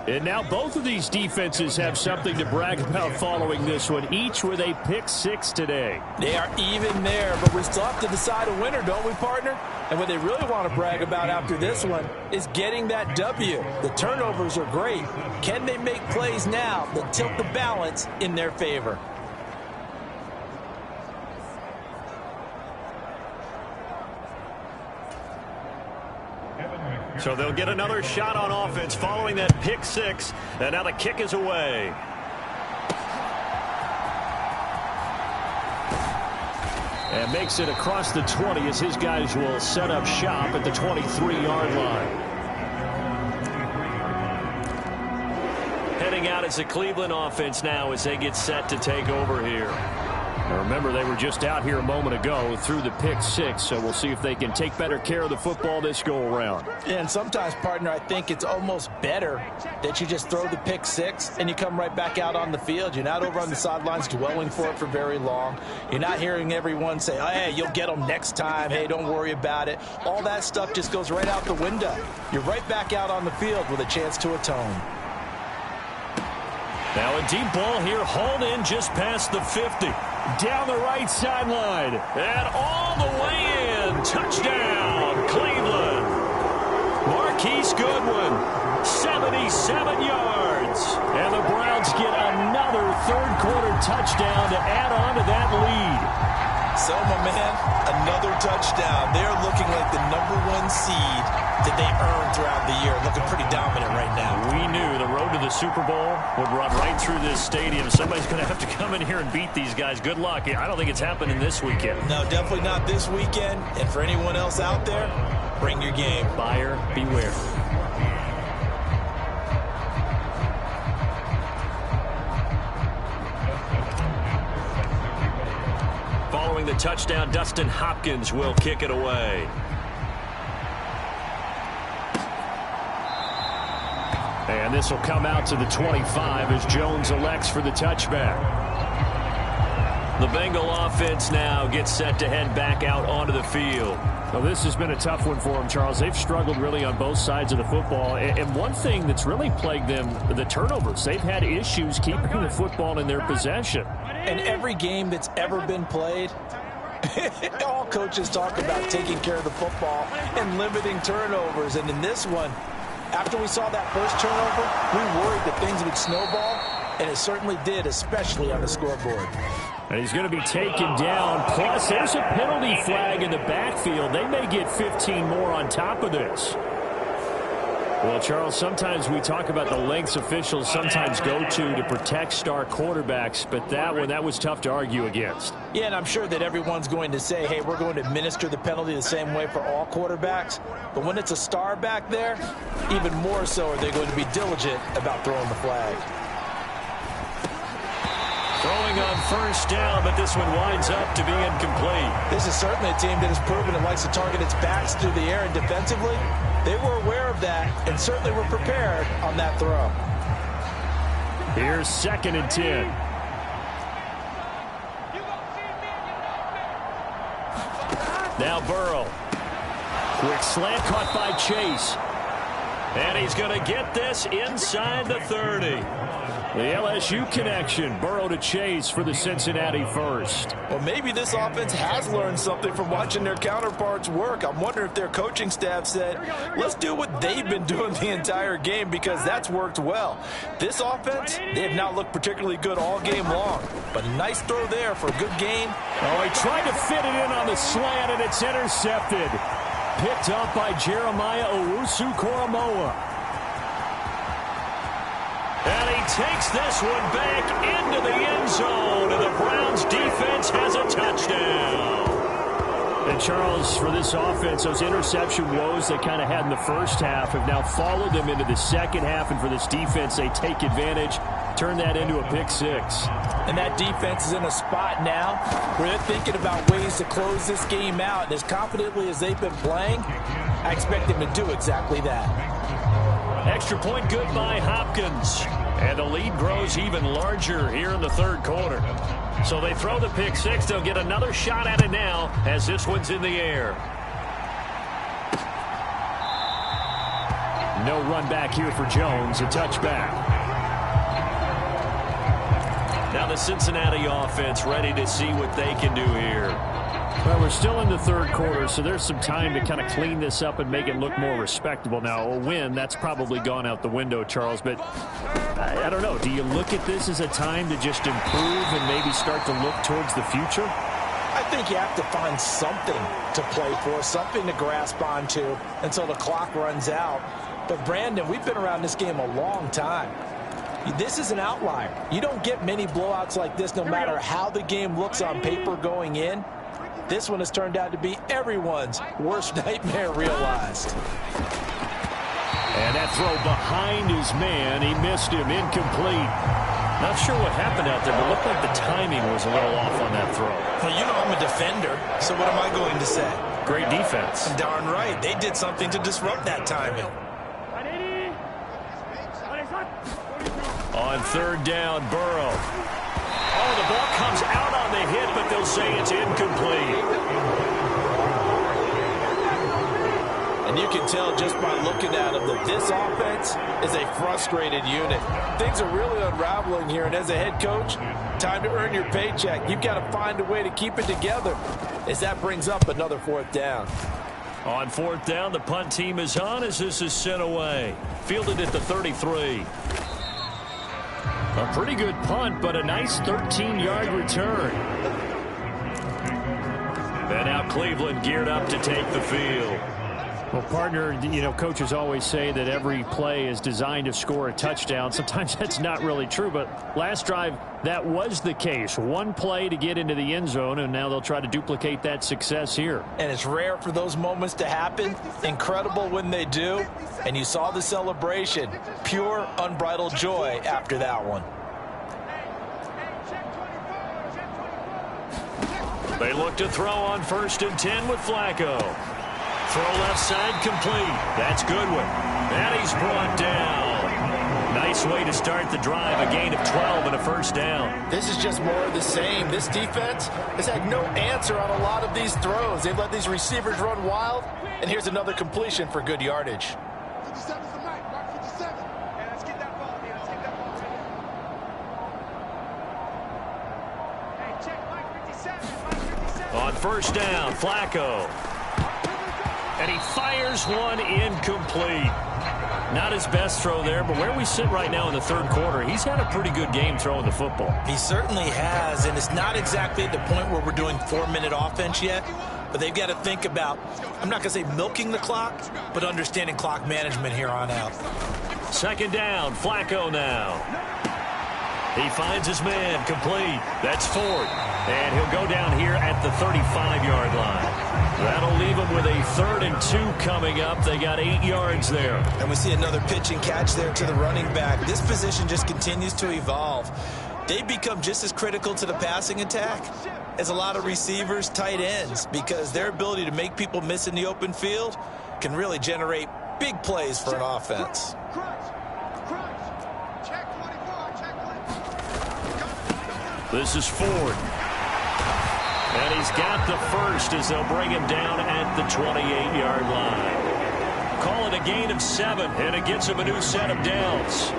And now both of these defenses have something to brag about following this one, each with a pick 6 today. They are even there, but we still have to decide a winner, don't we, partner? And what they really want to brag about after this one is getting that W. The turnovers are great. Can they make plays now that tilt the balance in their favor? So they'll get another shot on offense following that pick 6, and now the kick is away. And makes it across the 20 as his guys will set up shop at the 23-yard line. Heading out as the Cleveland offense now as they get set to take over here. Now remember, they were just out here a moment ago through the pick 6, so we'll see if they can take better care of the football this go-around. And sometimes, partner, I think it's almost better that you just throw the pick 6 and you come right back out on the field. You're not over on the sidelines dwelling for it for very long. You're not hearing everyone say, oh, hey, you'll get them next time. Hey, don't worry about it. All that stuff just goes right out the window. You're right back out on the field with a chance to atone. Now a deep ball here, hauled in just past the 50. Down the right sideline. And all the way in. Touchdown, Cleveland. Marquise Goodwin, 77 yards. And the Browns get another third-quarter touchdown to add on to that lead. So, my man, another touchdown. They're looking like the #1 seed that they earned throughout the year. Looking pretty dominant right now. We knew the road to the Super Bowl would run right through this stadium. Somebody's going to have to come in here and beat these guys. Good luck. I don't think it's happening this weekend. No, definitely not this weekend. And for anyone else out there, bring your game. Buyer beware. Following the touchdown, Dustin Hopkins will kick it away. And this will come out to the 25 as Jones elects for the touchback. The Bengal offense now gets set to head back out onto the field. Well, this has been a tough one for them, Charles. They've struggled really on both sides of the football. And one thing that's really plagued them, the turnovers. They've had issues keeping the football in their possession. And every game that's ever been played, all coaches talk about taking care of the football and limiting turnovers. And in this one, after we saw that first turnover, we worried that things would snowball, and it certainly did, especially on the scoreboard. And he's going to be taken down. Plus, there's a penalty flag in the backfield. They may get 15 more on top of this. Well, Charles, sometimes we talk about the lengths officials sometimes go to protect star quarterbacks, but that was tough to argue against. Yeah, and I'm sure that everyone's going to say, hey, we're going to administer the penalty the same way for all quarterbacks. But when it's a star back there, even more so are they going to be diligent about throwing the flag. Throwing on first down, but this one winds up to be incomplete. This is certainly a team that has proven it likes to target its backs through the air, and defensively, they were aware of that and certainly were prepared on that throw. Here's 2nd and 10. Now Burrow. Quick slant caught by Chase. And he's going to get this inside the 30. The LSU connection, Burrow to Chase for the Cincinnati first. Well, maybe this offense has learned something from watching their counterparts work. I'm wondering if their coaching staff said, let's do what they've been doing the entire game, because that's worked well. This offense, they have not looked particularly good all game long, but a nice throw there for a good gain. Oh, he tried to fit it in on the slant, and it's intercepted. Picked up by Jeremiah Owusu-Koramoah. And he takes this one back into the end zone, and the Browns defense has a touchdown. And Charles, for this offense, those interception woes they kind of had in the first half have now followed them into the second half, and for this defense, they take advantage, turn that into a pick six. And that defense is in a spot now where they're thinking about ways to close this game out. And as confidently as they've been playing, I expect them to do exactly that. Extra point good by Hopkins. And the lead grows even larger here in the third quarter. So they throw the pick six. They'll get another shot at it now as this one's in the air. No run back here for Jones. A touchback. Now the Cincinnati offense ready to see what they can do here. Well, we're still in the third quarter, so there's some time to kind of clean this up and make it look more respectable. Now, a win, that's probably gone out the window, Charles, but I don't know. Do you look at this as a time to just improve and maybe start to look towards the future? I think you have to find something to play for, something to grasp onto until the clock runs out. But, Brandon, we've been around this game a long time. This is an outlier. You don't get many blowouts like this no matter how the game looks on paper going in. This one has turned out to be everyone's worst nightmare realized. And that throw behind his man. He missed him. Incomplete. Not sure what happened out there, but it looked like the timing was a little off on that throw. Well, you know I'm a defender, so what am I going to say? Great defense. Darn right. They did something to disrupt that timing. On third down, Burrow. Oh, the ball comes out on the hit, but they'll say it's incomplete. And you can tell just by looking at them that this offense is a frustrated unit. Things are really unraveling here, and as a head coach, time to earn your paycheck. You've got to find a way to keep it together as that brings up another fourth down. On fourth down, the punt team is on as this is sent away. Fielded at the 33. A pretty good punt, but a nice 13-yard return. And now Cleveland geared up to take the field. Well, partner, you know, coaches always say that every play is designed to score a touchdown. Sometimes that's not really true, but last drive, that was the case. One play to get into the end zone, and now they'll try to duplicate that success here. And it's rare for those moments to happen. Incredible when they do. And you saw the celebration. Pure, unbridled joy after that one. They look to throw on 1st and 10 with Flacco. Throw left side complete. That's Goodwin. And he's brought down. Nice way to start the drive. A gain of 12 and a first down. This is just more of the same. This defense has had no answer on a lot of these throws. They've let these receivers run wild. And here's another completion for good yardage. On first down, Flacco. And he fires one incomplete. Not his best throw there, but where we sit right now in the third quarter, he's had a pretty good game throwing the football. He certainly has, and it's not exactly at the point where we're doing 4-minute offense yet, but they've got to think about, I'm not going to say milking the clock, but understanding clock management here on out. Second down, Flacco now. He finds his man, complete. That's Ford. And he'll go down here at the 35-yard line. That'll leave him with a 3rd and 2 coming up. They got 8 yards there. And we see another pitch and catch there to the running back. This position just continues to evolve. They become just as critical to the passing attack as a lot of receivers, tight ends, because their ability to make people miss in the open field can really generate big plays for an offense. This is Ford. And he's got the first as they'll bring him down at the 28-yard line. Call it a gain of 7, and it gets him a new set of downs.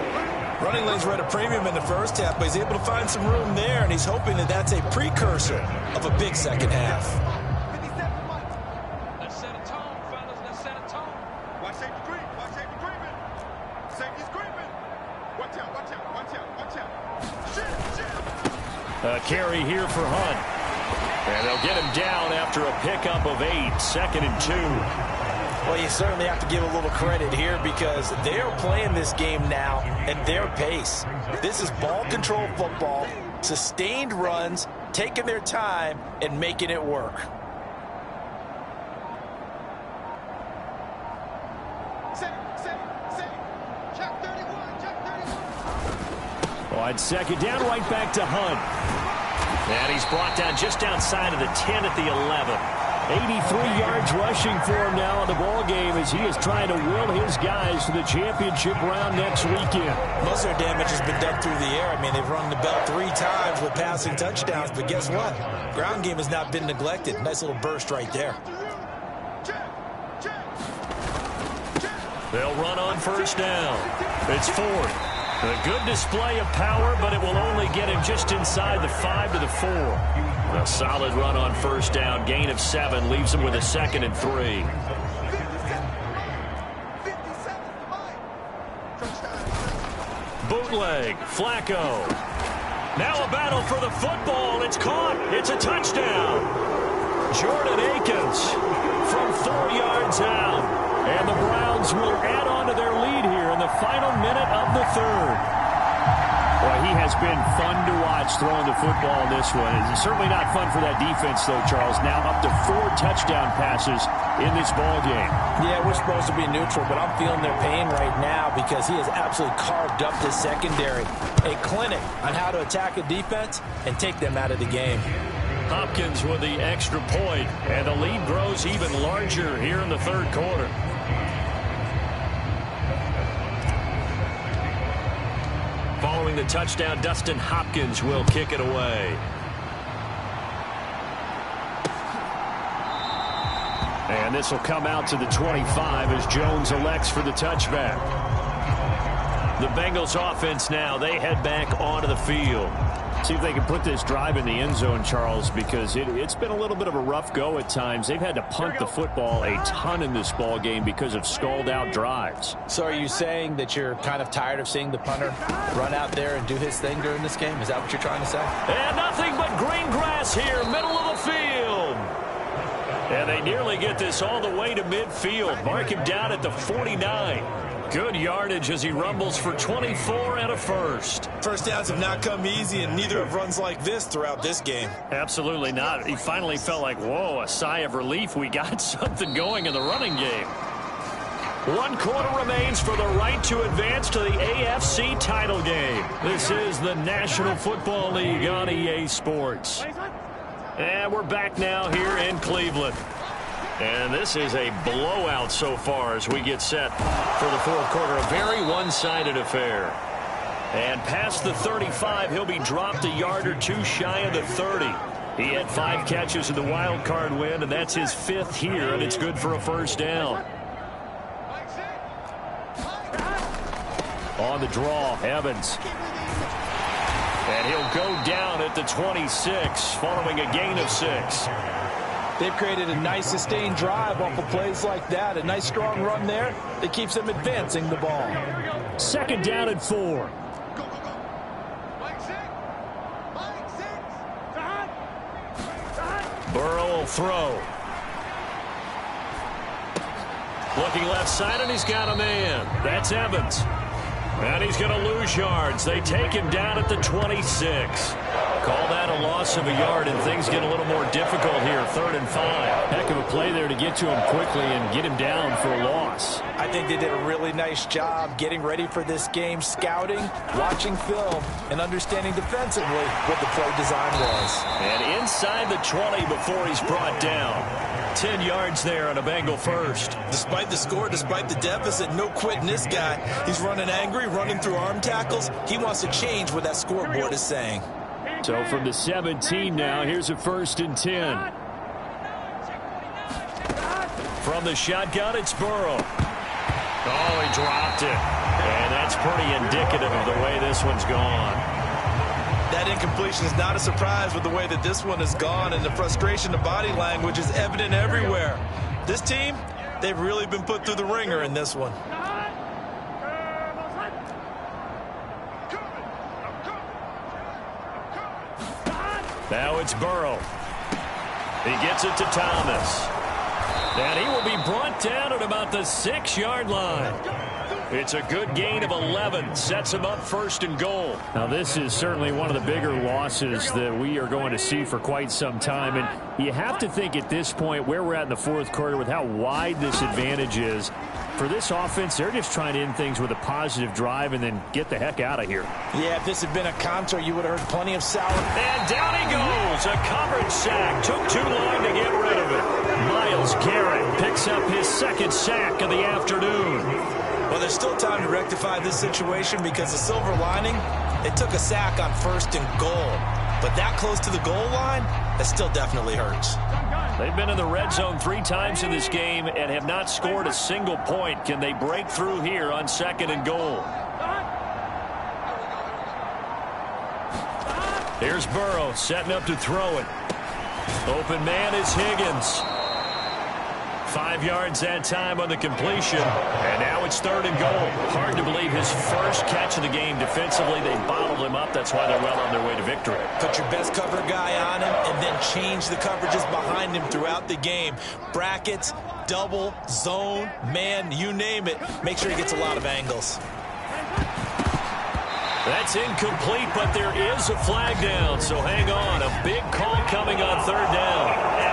Running lanes were at a premium in the first half, but he's able to find some room there, and he's hoping that that's a precursor of a big second half. Let's set a tone, fellas. Let's set a tone. Watch safety creep. Watch safety creeping. Safety's creeping. Watch out, watch out, watch out, watch out. Shit. A carry here for Hunt. And they'll get him down after a pickup of 8. 2nd and 2. Well, you certainly have to give a little credit here because they're playing this game now at their pace. This is ball control football, sustained runs, taking their time, and making it work. On second down, right back to Hunt. And he's brought down just outside of the 10 at the 11. 83 yards rushing for him now in the ball game as he is trying to will his guys to the championship round next weekend. Most of their damage has been done through the air. I mean, they've rung the bell 3 times with passing touchdowns, but guess what? Ground game has not been neglected. Nice little burst right there. They'll run on first down. It's fourth. A good display of power, but it will only get him just inside the 5 to the 4. A solid run on first down. Gain of 7 leaves him with a 2nd and 3. Bootleg. Flacco. Now a battle for the football. It's caught. It's a touchdown. Jordan Akins from 4 yards out. And the Browns will add on to their lead here in the final minute of the 3rd. Well, he has been fun to watch throwing the football in this one. It's certainly not fun for that defense, though, Charles. Now up to 4 touchdown passes in this ball game. Yeah, we're supposed to be neutral, but I'm feeling their pain right now because he has absolutely carved up the secondary. A clinic on how to attack a defense and take them out of the game. Hopkins with the extra point, and the lead grows even larger here in the 3rd quarter. Following the touchdown, Dustin Hopkins will kick it away. And this will come out to the 25 as Jones elects for the touchback. The Bengals offense now, they head back onto the field. See if they can put this drive in the end zone, Charles, because it's been a little bit of a rough go at times. They've had to punt the football a ton in this ball game because of stalled-out drives. So are you saying that you're kind of tired of seeing the punter run out there and do his thing during this game? Is that what you're trying to say? And nothing but green grass here, middle of the field. And they nearly get this all the way to midfield. Mark him down at the 49. Good yardage as he rumbles for 24 and a first. First downs have not come easy, and neither have runs like this throughout this game. Absolutely not. He finally felt like, whoa, a sigh of relief. We got something going in the running game. 1 quarter remains for the right to advance to the AFC title game. This is the National Football League on EA Sports. And we're back now here in Cleveland. And this is a blowout so far as we get set for the 4th quarter. A very one-sided affair. And past the 35, he'll be dropped a yard or 2 shy of the 30. He had 5 catches in the wild card win, and that's his 5th here, and it's good for a first down. On the draw, Evans. And he'll go down at the 26 following a gain of 6. They've created a nice sustained drive off of plays like that. A nice strong run there that keeps them advancing the ball. 2nd down and 4. Burrow will throw. Looking left side, and he's got a man. That's Evans. And he's going to lose yards. They take him down at the 26. Call that a loss of a yard, and things get a little more difficult here. 3rd and 5. Heck of a play there to get to him quickly and get him down for a loss. I think they did a really nice job getting ready for this game, scouting, watching film, and understanding defensively what the play design was. And inside the 20 before he's brought down. 10 yards there on a Bengal first. Despite the score, despite the deficit, no quitting this guy. He's running angry, running through arm tackles. He wants to change what that scoreboard is saying. So from the 17 now, here's a 1st and 10. From the shotgun, it's Burrow. Oh, he dropped it. And that's pretty indicative of the way this one's gone. That incompletion is not a surprise with the way that this one has gone, and the frustration, the body language is evident everywhere. This team, they've really been put through the ringer in this one. Now it's Burrow. He gets it to Thomas. And he will be brought down at about the 6-yard line. It's a good gain of 11. Sets him up first and goal. Now, this is certainly one of the bigger losses that we are going to see for quite some time. And you have to think at this point where we're at in the fourth quarter with how wide this advantage is. For this offense, they're just trying to end things with a positive drive and then get the heck out of here. Yeah, if this had been a concert, you would have heard plenty of salad. And down he goes. A coverage sack. Took too long to get rid of it. Myles Garrett picks up his second sack of the afternoon. Well, there's still time to rectify this situation because the silver lining, it took a sack on first and goal. But that close to the goal line, that still definitely hurts. They've been in the red zone 3 times in this game and have not scored a single point. Can they break through here on second and goal? Here's Burrow setting up to throw it. Open man is Higgins. 5 yards that time on the completion. And now it's third and goal. Hard to believe his first catch of the game defensively. They bottled him up. That's why they're well on their way to victory. Put your best cover guy on him and then change the coverages behind him throughout the game. Brackets, double, zone, man, you name it. Make sure he gets a lot of angles. That's incomplete, but there is a flag down. So hang on. A big call coming on third down.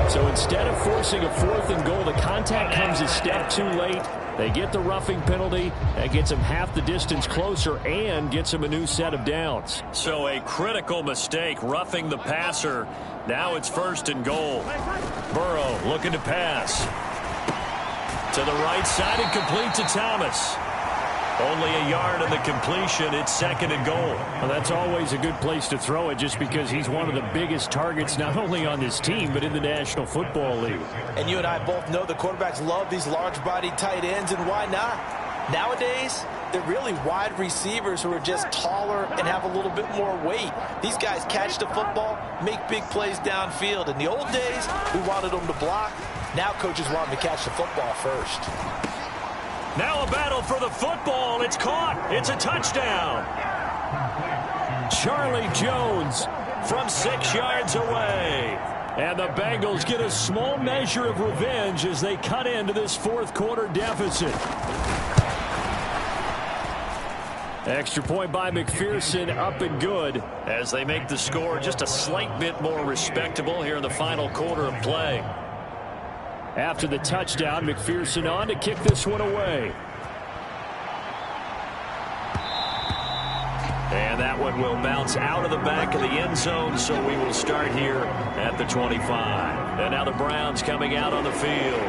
So instead of forcing a fourth and goal, the contact comes a step too late. They get the roughing penalty. That gets them half the distance closer and gets them a new set of downs. So a critical mistake, roughing the passer. Now it's first and goal. Burrow looking to pass. To the right side and complete to Thomas. Only a yard on the completion. It's second and goal. Well, that's always a good place to throw it just because he's one of the biggest targets not only on this team but in the National Football League. And you and I both know the quarterbacks love these large-bodied tight ends, and why not? Nowadays, they're really wide receivers who are just taller and have a little bit more weight. These guys catch the football, make big plays downfield. In the old days, we wanted them to block. Now coaches want them to catch the football first. Now a battle for the football. It's caught. It's a touchdown. Charlie Jones from 6 yards away. And the Bengals get a small measure of revenge as they cut into this fourth quarter deficit. Extra point by McPherson, up and good as they make the score just a slight bit more respectable here in the final quarter of play. After the touchdown, McPherson on to kick this one away. And that one will bounce out of the back of the end zone, so we will start here at the 25. And now the Browns coming out on the field.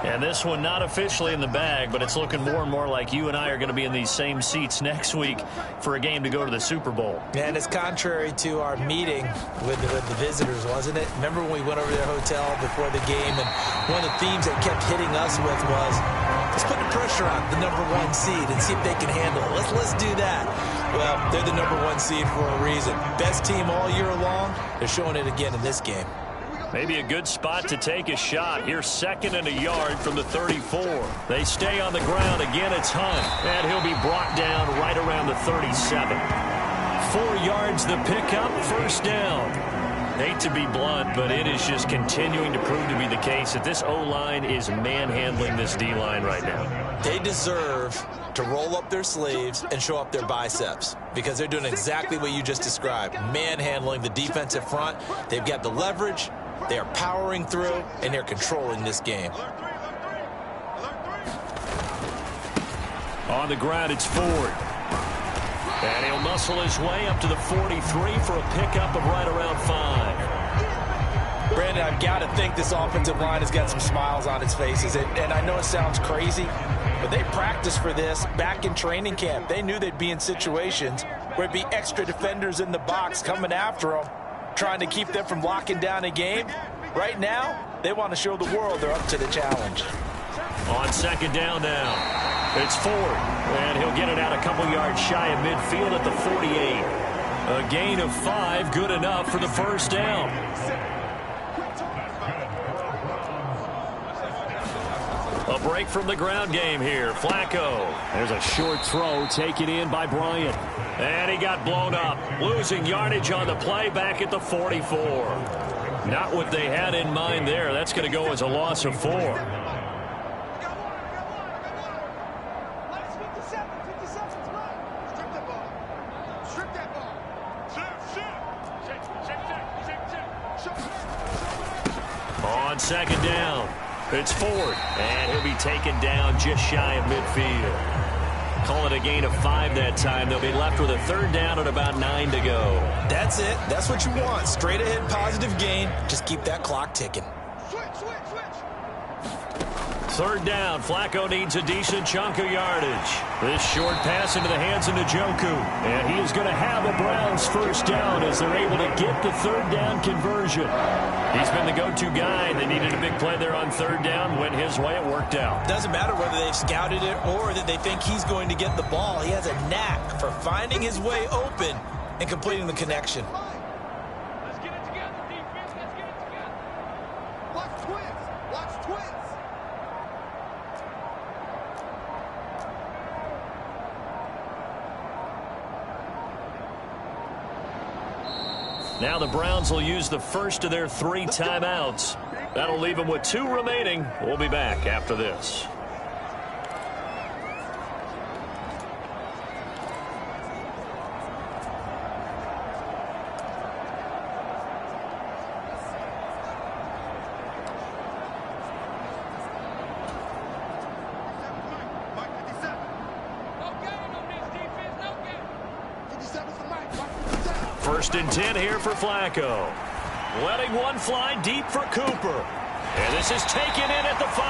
And this one not officially in the bag, but it's looking more and more like you and I are going to be in these same seats next week for a game to go to the Super Bowl. And it's contrary to our meeting with the visitors, wasn't it? Remember when we went over to their hotel before the game, and one of the themes they kept hitting us with was, let's put the pressure on the #1 seed and see if they can handle it. Let's do that. Well, they're the #1 seed for a reason. Best team all year long. They're showing it again in this game. Maybe a good spot to take a shot. Here's second and a yard from the 34. They stay on the ground. Again, it's Hunt. And he'll be brought down right around the 37. 4 yards the pickup, first down. Hate to be blunt, but it is just continuing to prove to be the case that this O-line is manhandling this D-line right now. They deserve to roll up their sleeves and show up their biceps because they're doing exactly what you just described, manhandling the defensive front. They've got the leverage. They are powering through, and they're controlling this game. On the ground, it's Ford. And he'll muscle his way up to the 43 for a pickup of right around 5. Brandon, I've got to think this offensive line has got some smiles on its faces. And I know it sounds crazy, but they practiced for this back in training camp. They knew they'd be in situations where there'd be extra defenders in the box coming after them, trying to keep them from locking down a game. Right now, they want to show the world they're up to the challenge. On second down now, it's Ford, and he'll get it out a couple yards shy of midfield at the 48. A gain of 5, good enough for the first down. A A break from the ground game here. Flacco. There's a short throw taken in by Bryant. And he got blown up. Losing yardage on the play back at the 44. Not what they had in mind there. That's going to go as a loss of 4. On second down, it's Ford, and he'll be taken down just shy of midfield. Call it a gain of 5 that time. They'll be left with a third down and about 9 to go. That's it. That's what you want. Straight ahead positive gain. Just keep that clock ticking. Third down. Flacco needs a decent chunk of yardage. This short pass into the hands of Njoku. And he is going to have a Browns first down as they're able to get the third down conversion. He's been the go-to guy. They needed a big play there on third down. Went his way. It worked out. Doesn't matter whether they've scouted it or that they think he's going to get the ball. He has a knack for finding his way open and completing the connection. Let's get it together, defense. Let's get it together. Watch twins. Watch twins. Now the Browns will use the first of their 3 timeouts. That'll leave them with 2 remaining. We'll be back after this. First and 10 here for Flacco. Letting one fly deep for Cooper. And this is taken in at the 5.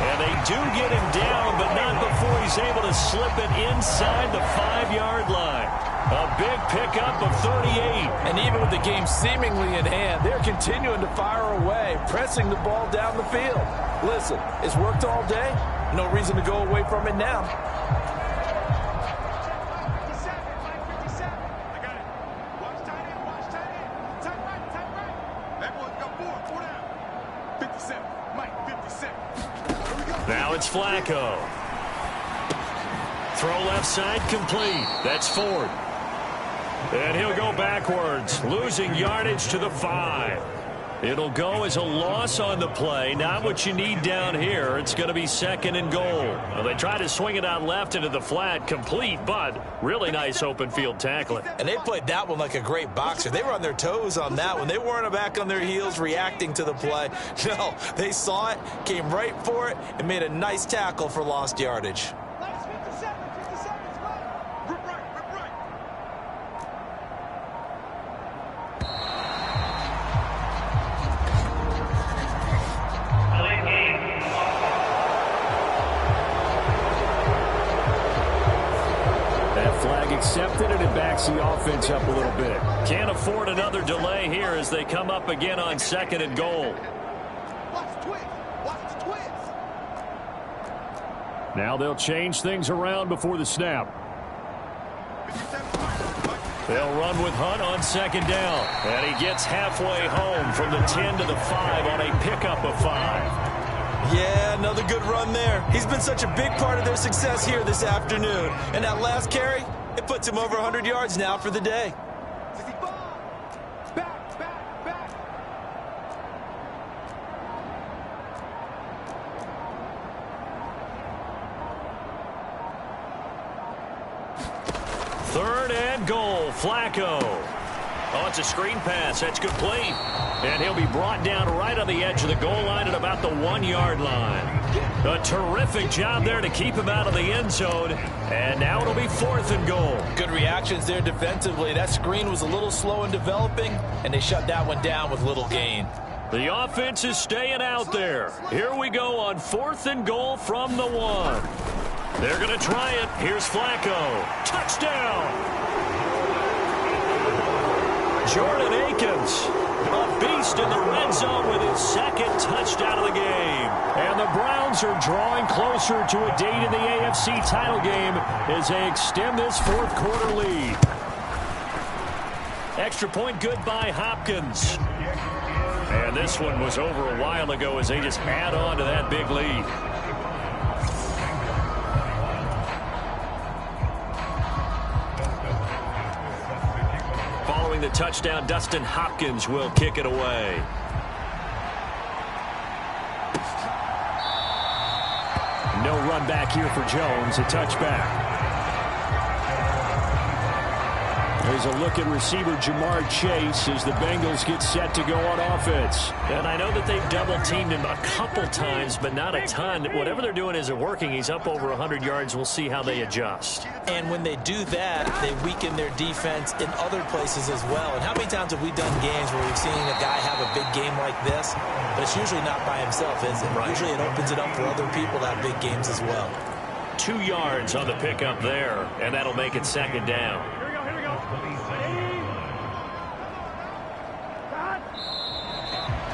And they do get him down, but not before he's able to slip it inside the 5-yard line. A big pickup of 38. And even with the game seemingly in hand, they're continuing to fire away, pressing the ball down the field. Listen, it's worked all day. No reason to go away from it now. Now it's Flacco. Throw left side complete. That's Ford. And he'll go backwards, losing yardage to the 5. It'll go as a loss on the play. Not what you need down here. It's going to be second and goal. Well, they try to swing it out left into the flat, complete, but really nice open field tackling. And they played that one like a great boxer. They were on their toes on that one. They weren't back on their heels reacting to the play. No, they saw it, came right for it, and made a nice tackle for lost yardage. Accepted, and it backs the offense up a little bit. Can't afford another delay here as they come up again on second and goal. Watch twins. Watch twins. Now they'll change things around before the snap. They'll run with Hunt on second down. And he gets halfway home from the 10 to the 5 on a pickup of 5. Yeah, another good run there. He's been such a big part of their success here this afternoon. And that last carry, it puts him over 100 yards now for the day. Third and goal, Flacco. Oh, it's a screen pass. That's complete. And he'll be brought down right on the edge of the goal line at about the 1-yard line. A terrific job there to keep him out of the end zone. And now it'll be fourth and goal. Good reactions there defensively. That screen was a little slow in developing, and they shut that one down with little gain. The offense is staying out there. Here we go on fourth and goal from the 1. They're going to try it. Here's Flacco. Touchdown! Jordan Akins, a beast in the red zone with his second touchdown of the game. And the Browns are drawing closer to a date in the AFC title game as they extend this fourth quarter lead. Extra point good by Hopkins. And this one was over a while ago as they just add on to that big lead. the touchdown. Dustin Hopkins will kick it away. No run back here for Jones. A touchback. There's a look at receiver Jamar Chase as the Bengals get set to go on offense. And I know that they've double-teamed him a couple times, but not a ton. Whatever they're doing isn't working. He's up over 100 yards. We'll see how they adjust. And when they do that, they weaken their defense in other places as well. And how many times have we done games where we've seen a guy have a big game like this? But it's usually not by himself, is it? Right. Usually it opens it up for other people to have big games as well. 2 yards on the pickup there, and that'll make it second down.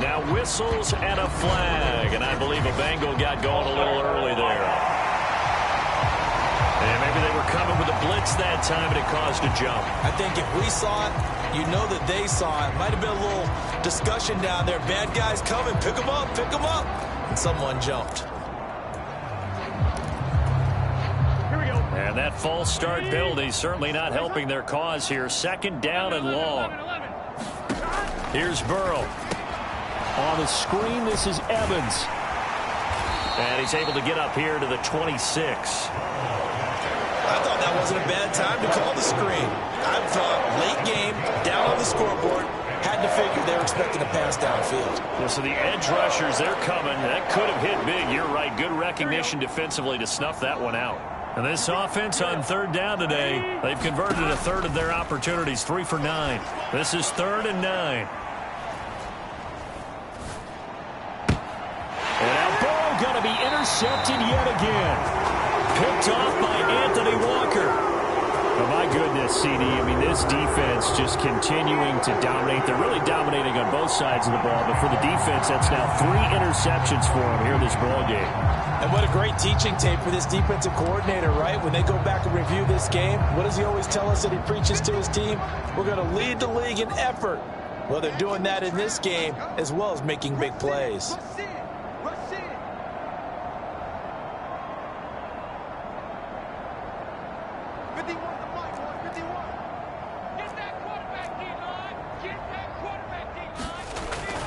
Now whistles and a flag, and I believe a Bengal got going a little early there. And maybe they were coming with a blitz that time, and it caused a jump. I think if we saw it, you know that they saw it. Might have been a little discussion down there. Bad guys coming, pick them up, and someone jumped. And that false start penalty certainly not helping their cause here. Second down and long. Here's Burrow. On the screen, this is Evans. And he's able to get up here to the 26. I thought that wasn't a bad time to call the screen. I thought late game, down on the scoreboard, had to figure they were expecting a pass downfield. Well, so the edge rushers, they're coming. That could have hit big. You're right. Good recognition defensively to snuff that one out. And this offense on third down today, they've converted a third of their opportunities, 3 for 9. This is 3rd and 9. And now Burrow going to be intercepted yet again. Picked off by Anthony Walker. Oh, my goodness, CD. I mean, this defense just continuing to dominate. They're really dominating on both sides of the ball. But for the defense, that's now 3 interceptions for them here in this ball game. And what a great teaching tape for this defensive coordinator, right? When they go back and review this game, what does he always tell us that he preaches to his team? We're going to lead the league in effort. Well, they're doing that in this game as well as making big plays.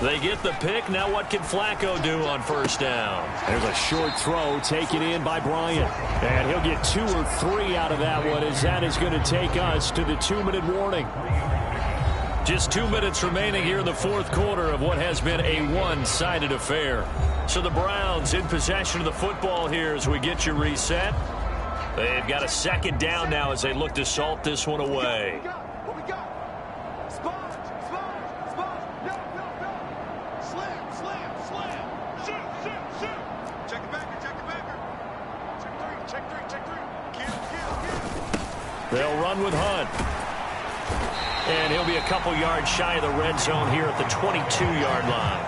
They get the pick. Now what can Flacco do on first down? There's a short throw taken in by Bryant. And he'll get 2 or 3 out of that one as that is going to take us to the 2-minute warning. Just 2 minutes remaining here in the fourth quarter of what has been a one-sided affair. So the Browns in possession of the football here as we get you reset. They've got a second down now as they look to salt this one away. They'll run with Hunt. And he'll be a couple yards shy of the red zone here at the 22-yard line.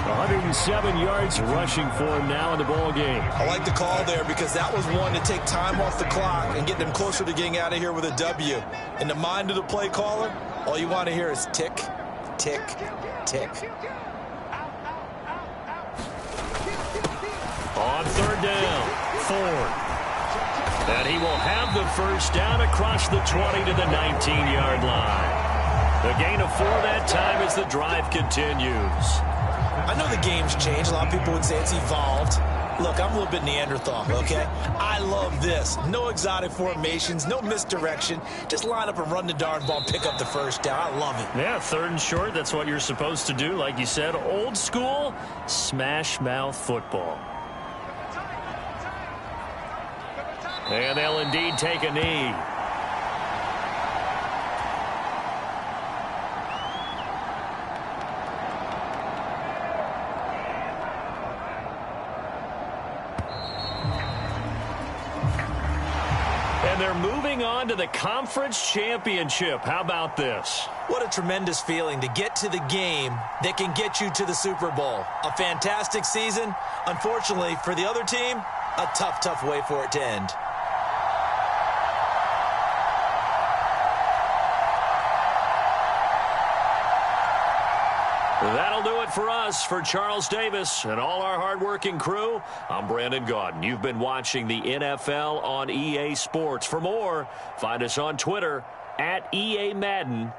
107 yards rushing for him now in the ball game. I like the call there because that was one to take time off the clock and get them closer to getting out of here with a W. In the mind of the play caller, all you want to hear is tick, tick, tick. On third down, Ford. And he will have the first down across the 20 to the 19-yard line. The gain of 4 that time as the drive continues. I know the game's changed. A lot of people would say it's evolved. Look, I'm a little bit Neanderthal, okay? I love this. No exotic formations, no misdirection. Just line up and run the darn ball, pick up the first down. I love it. Yeah, 3rd and short, that's what you're supposed to do. Like you said, old school, smash mouth football. And they'll indeed take a knee. And they're moving on to the conference championship. How about this? What a tremendous feeling to get to the game that can get you to the Super Bowl. A fantastic season. Unfortunately, for the other team, a tough, tough way for it to end. That'll do it for us. For Charles Davis and all our hardworking crew, I'm Brandon Gaudin. You've been watching the NFL on EA Sports. For more, find us on Twitter @EA Madden